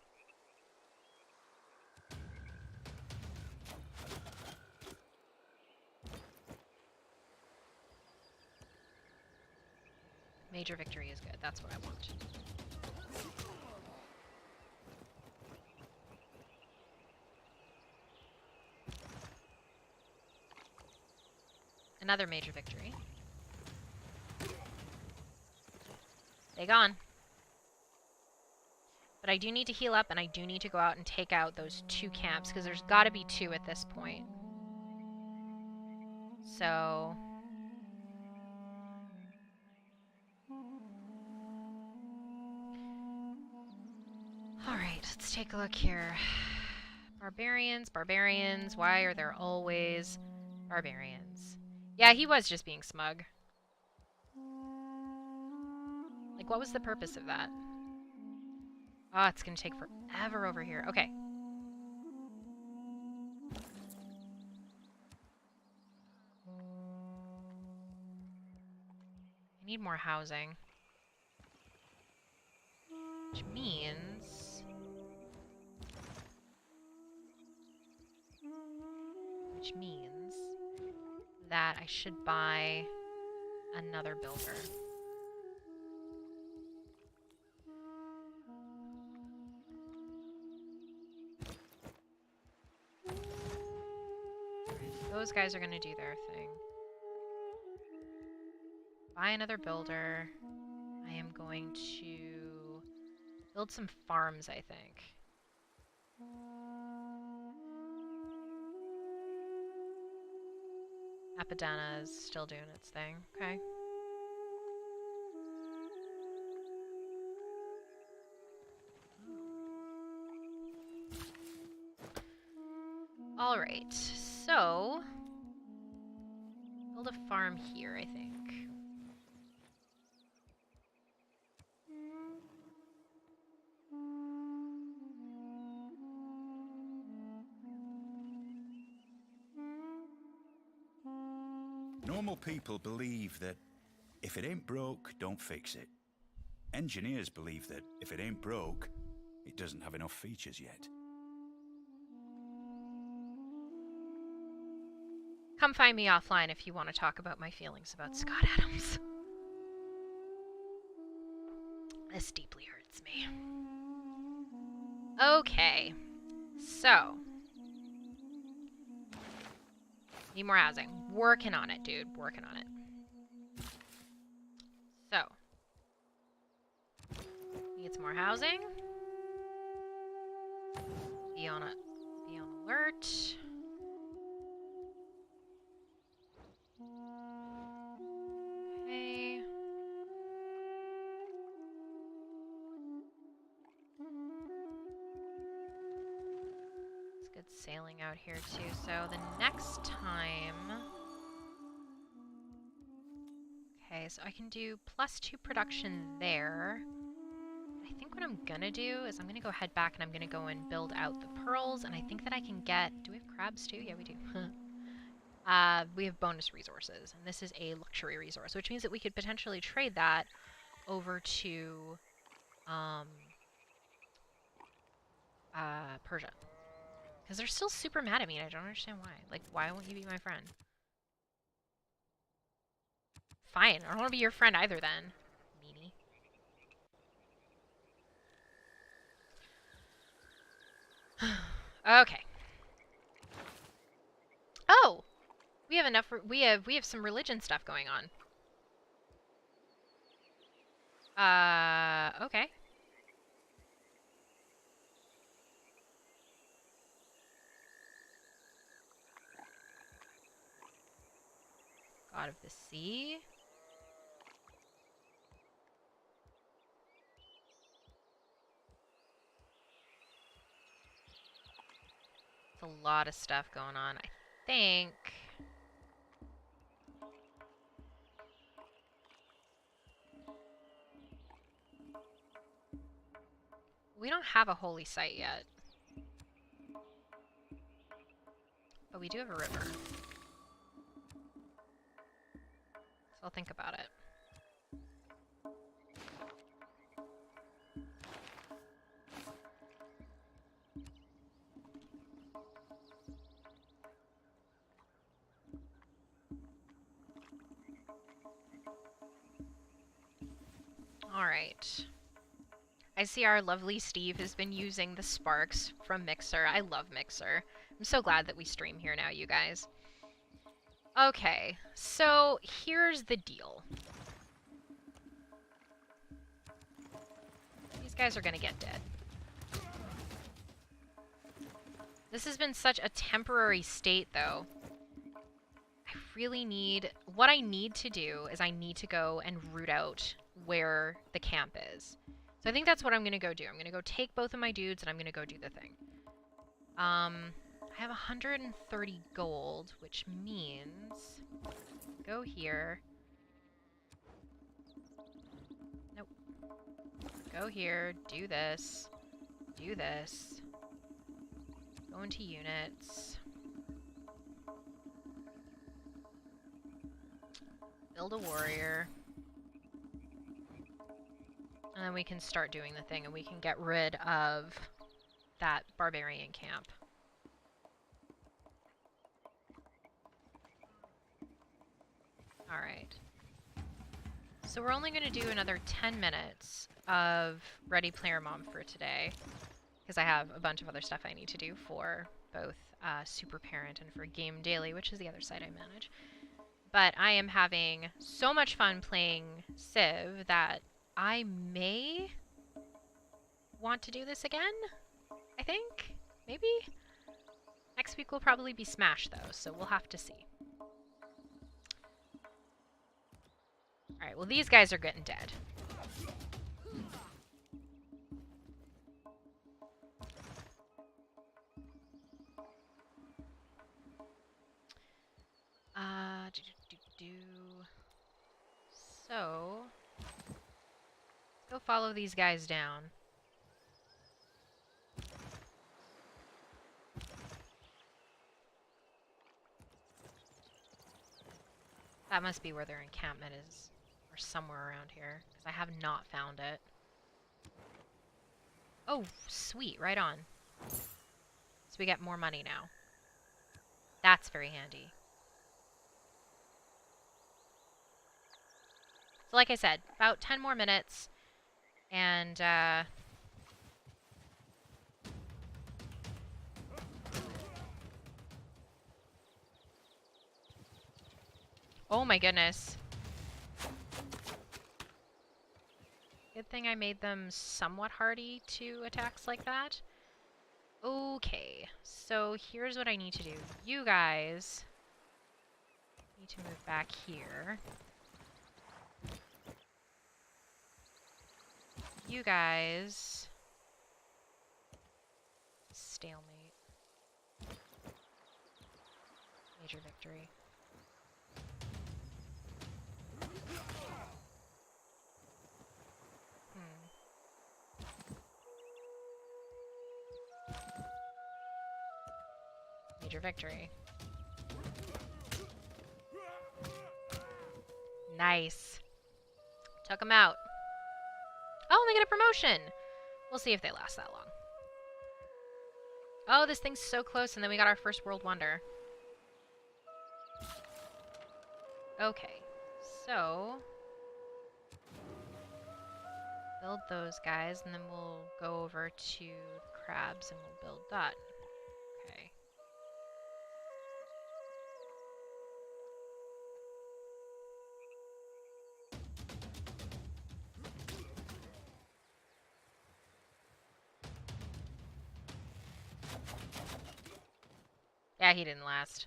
Speaker 1: Major victory is good. That's what I want. Another major victory. They gone. But I do need to heal up, and I do need to go out and take out those 2 camps, because there's got to be 2 at this point. So... Alright, let's take a look here. Barbarians, why are there always barbarians? Yeah, he was just being smug. Like, what was the purpose of that? Oh, it's gonna take forever over here. Okay. I need more housing. Which means... that I should buy another builder. Those guys are going to do their thing. Buy another builder. I am going to build some farms, I think. Apadana is still doing its thing. Okay. Alright, so... build a farm here, I think.
Speaker 2: Normal people believe that if it ain't broke, don't fix it. Engineers believe that if it ain't broke, it doesn't have enough features yet.
Speaker 1: Come find me offline if you want to talk about my feelings about Scott Adams. This deeply hurts me. Okay, so... need more housing. Working on it, dude. Working on it. So. Need some more housing. Be on alert. Okay. It's good sailing out here too. So the next time Okay, so I can do +2 production there. I think what I'm gonna do is I'm gonna go head back and I'm gonna go and build out the pearls, and I think that I can get... Do we have crabs too? Yeah, we do. We have bonus resources, and this is a luxury resource, which means that we could potentially trade that over to Persia. Because they're still super mad at me, and I don't understand why. Like, why won't you be my friend? Fine, I don't want to be your friend either then, meanie. Okay. Oh! We have enough... We have some religion stuff going on. Okay. God of the Sea. It's a lot of stuff going on. I think... We don't have a holy site yet. But we do have a river. So I'll think about it. Alright. I see our lovely Steve has been using the sparks from Mixer. I love Mixer. I'm so glad that we stream here now, you guys. Okay, so here's the deal. These guys are gonna get dead. This has been such a temporary state, though. I really need... What I need to do is I need to go and root out where the camp is. So I think that's what I'm going to go do. I'm going to go take both of my dudes and I'm going to go do the thing. I have 130 gold, which means... Go here. Nope. Go here, do this, do this. Go into units. Build a warrior. And then we can start doing the thing and we can get rid of that barbarian camp. Alright. So we're only going to do another 10 minutes of Ready Player Mom for today. Because I have a bunch of other stuff I need to do for both SuperParent and for Game Daily, which is the other site I manage. But I am having so much fun playing Civ that I may want to do this again, I think? Maybe? Next week will probably be Smash, though, so we'll have to see. Alright, well these guys are getting dead. So, let's go follow these guys down. That must be where their encampment is, or somewhere around here, because I have not found it. Oh, sweet, right on. So we get more money now. That's very handy. So like I said, about 10 more minutes, and oh my goodness. Good thing I made them somewhat hardy to attacks like that. Okay, so here's what I need to do. You guys need to move back here. You guys... Stalemate. Major victory. Major victory. Nice. Took them out. Oh, they get a promotion! We'll see if they last that long. Oh, this thing's so close, and then we got our first world wonder. Okay, so... build those guys, and then we'll go over to the crabs, and we'll build that. Okay. Yeah, he didn't last.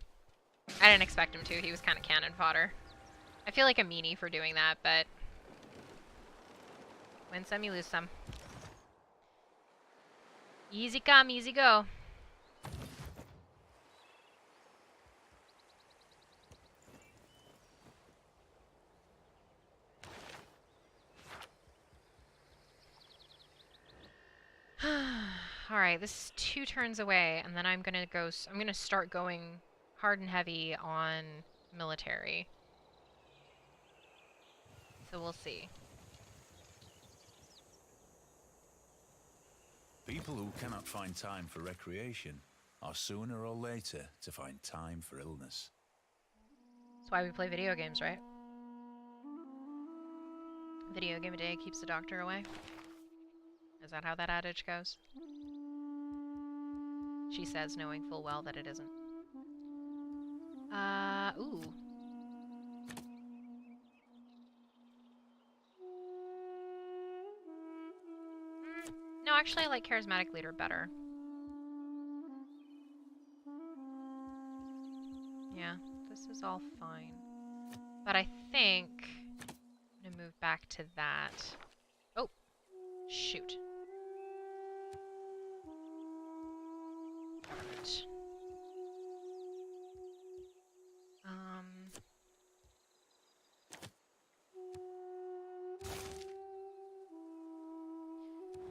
Speaker 1: I didn't expect him to. He was kind of cannon fodder. I feel like a meanie for doing that, but... win some, you lose some. Easy come, easy go. Alright, this is 2 turns away, and then I'm gonna start going hard and heavy on military. So we'll see.
Speaker 2: People who cannot find time for recreation are sooner or later to find time for illness.
Speaker 1: That's why we play video games, right? Video game a day keeps the doctor away. Is that how that adage goes? She says, knowing full well that it isn't. Ooh. No, actually I like Charismatic Leader better. Yeah, this is all fine. But I think I'm gonna move back to that. Oh, shoot. Right.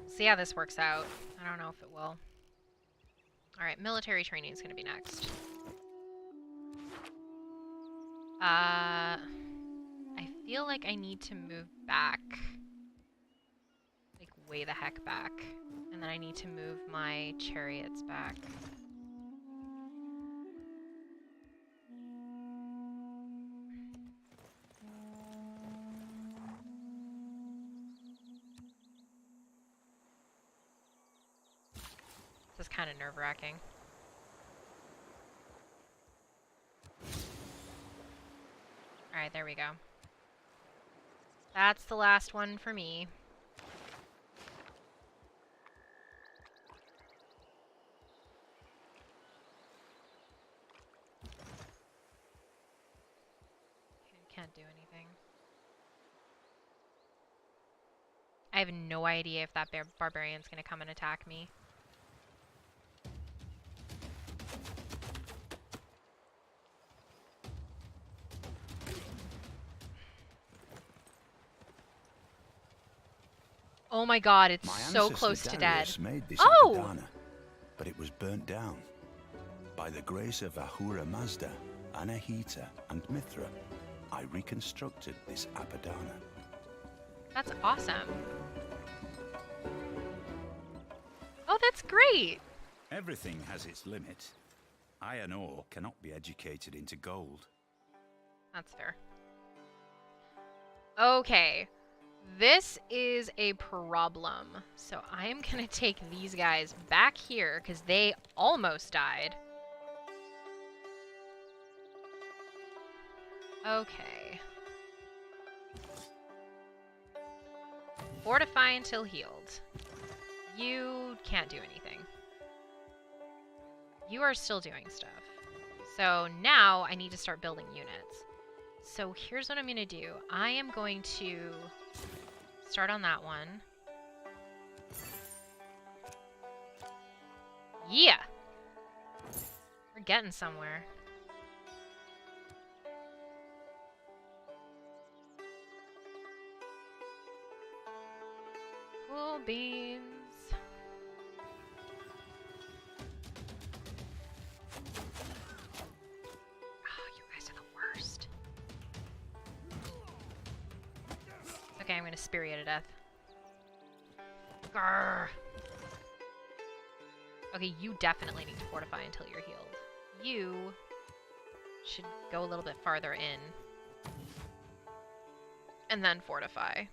Speaker 1: See how this works out. I don't know if it will. Alright, military training is going to be next. I feel like I need to move back. Like, way the heck back. And then I need to move my chariots back. This is kind of nerve-wracking. Alright, there we go. That's the last one for me. Okay, can't do anything. I have no idea if that barbarian's gonna come and attack me. Oh my god, it's so close to dead.
Speaker 2: Made this
Speaker 1: Oh!
Speaker 2: Apadana, but it was burnt down. By the grace of Ahura Mazda, Anahita, and Mithra, I reconstructed this Apadana.
Speaker 1: That's awesome. Oh, that's great!
Speaker 2: Everything has its limit. Iron ore cannot be educated into gold.
Speaker 1: That's fair. Okay. This is a problem. So I am gonna take these guys back here because they almost died. Okay. Fortify until healed. You can't do anything. You are still doing stuff. So now I need to start building units. So here's what I'm gonna do. I am going to start on that one. Yeah! We're getting somewhere. Cool beans. Okay, I'm gonna spear you to death. Grr. Okay, you definitely need to fortify until you're healed. You should go a little bit farther in. And then fortify.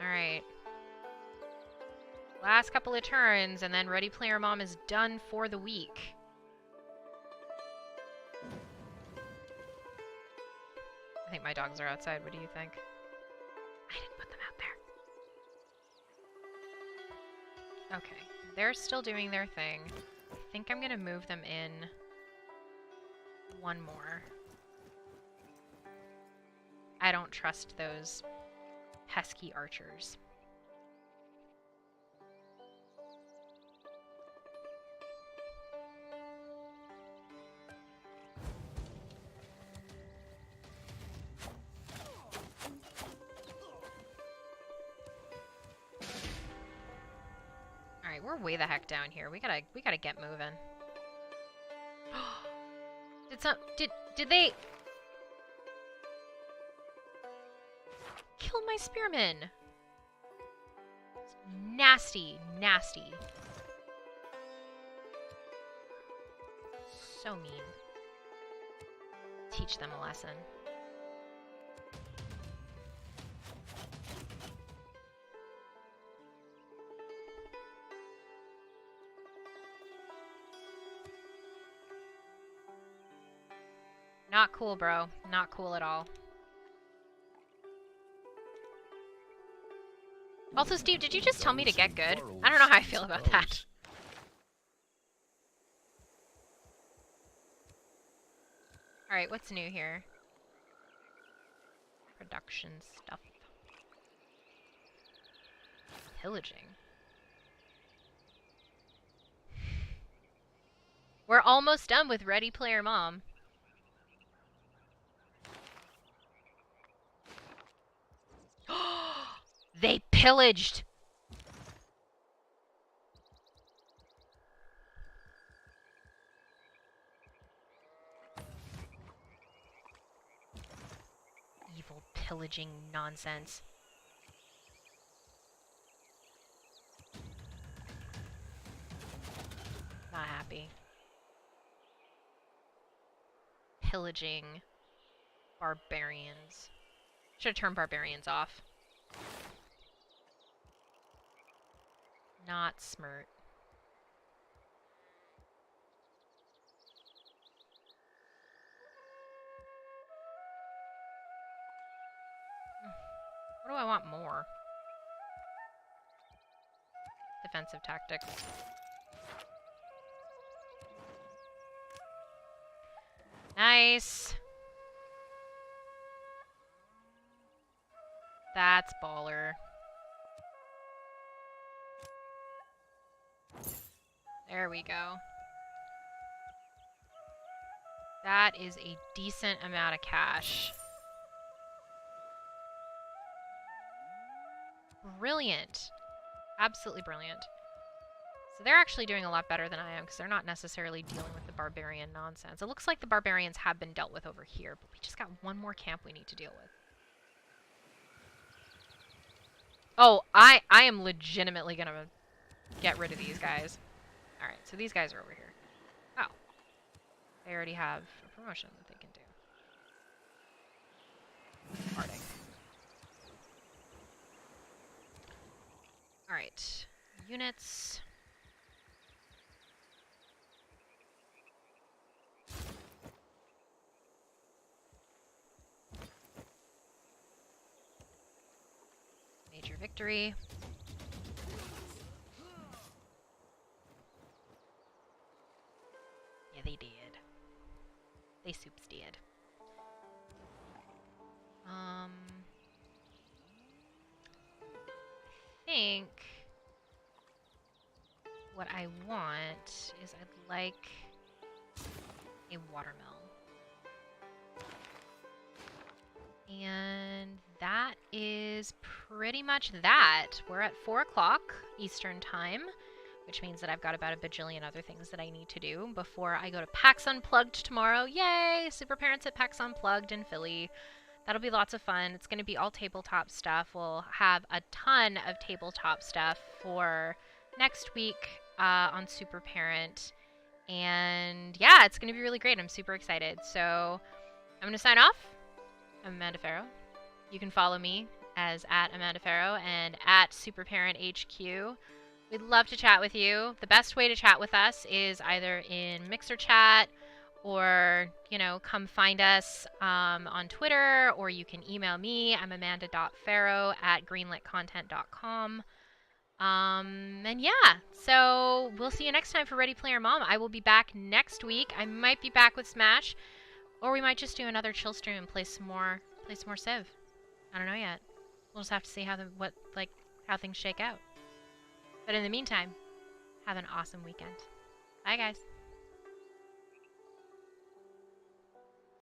Speaker 1: Alright. Last couple of turns, and then Ready Player Mom is done for the week. I think my dogs are outside. What do you think? I didn't put them out there. Okay. They're still doing their thing. I think I'm gonna move them in one more. I don't trust those pesky archers. Alright, we're way the heck down here. We gotta get moving. Did they kill my spearmen? Nasty, nasty. So mean. Teach them a lesson. Not cool, bro. Not cool at all. Also, Steve, did you just tell me to get good? I don't know how I feel about that. Alright, what's new here? Production stuff. Pillaging. We're almost done with Ready Player Mom. They pillaged! Evil pillaging nonsense. Not happy. Pillaging barbarians. Should have turned barbarians off. Not smart. What do I want more? Defensive tactics. Nice. That's baller. There we go. That is a decent amount of cash. Brilliant. Absolutely brilliant. So they're actually doing a lot better than I am because they're not necessarily dealing with the barbarian nonsense. It looks like the barbarians have been dealt with over here, but we just got one more camp we need to deal with. Oh, I am legitimately gonna get rid of these guys. Alright, so these guys are over here. Oh. They already have a promotion that they can do. Parting. Alright. Units. Major victory. Yeah, they did. They soups did. I think what I want is I'd like a watermill. And that is pretty much that. We're at 4 o'clock Eastern time. which means that I've got about a bajillion other things that I need to do before I go to PAX Unplugged tomorrow. Yay! Super Parents at PAX Unplugged in Philly. That'll be lots of fun. It's going to be all tabletop stuff. We'll have a ton of tabletop stuff for next week on Super Parent. And yeah, it's going to be really great. I'm super excited. So I'm going to sign off. I'm Amanda Farrow. You can follow me as at Amanda Farrow and at SuperParent HQ. We'd love to chat with you. The best way to chat with us is either in Mixer Chat or, you know, come find us on Twitter, or you can email me. I'm amanda.farrow@greenlitcontent.com. And yeah, so we'll see you next time for Ready Player Mom. I will be back next week. I might be back with Smash, or we might just do another chill stream and play some more Civ. I don't know yet. We'll just have to see how things shake out. But in the meantime, have an awesome weekend. Bye, guys.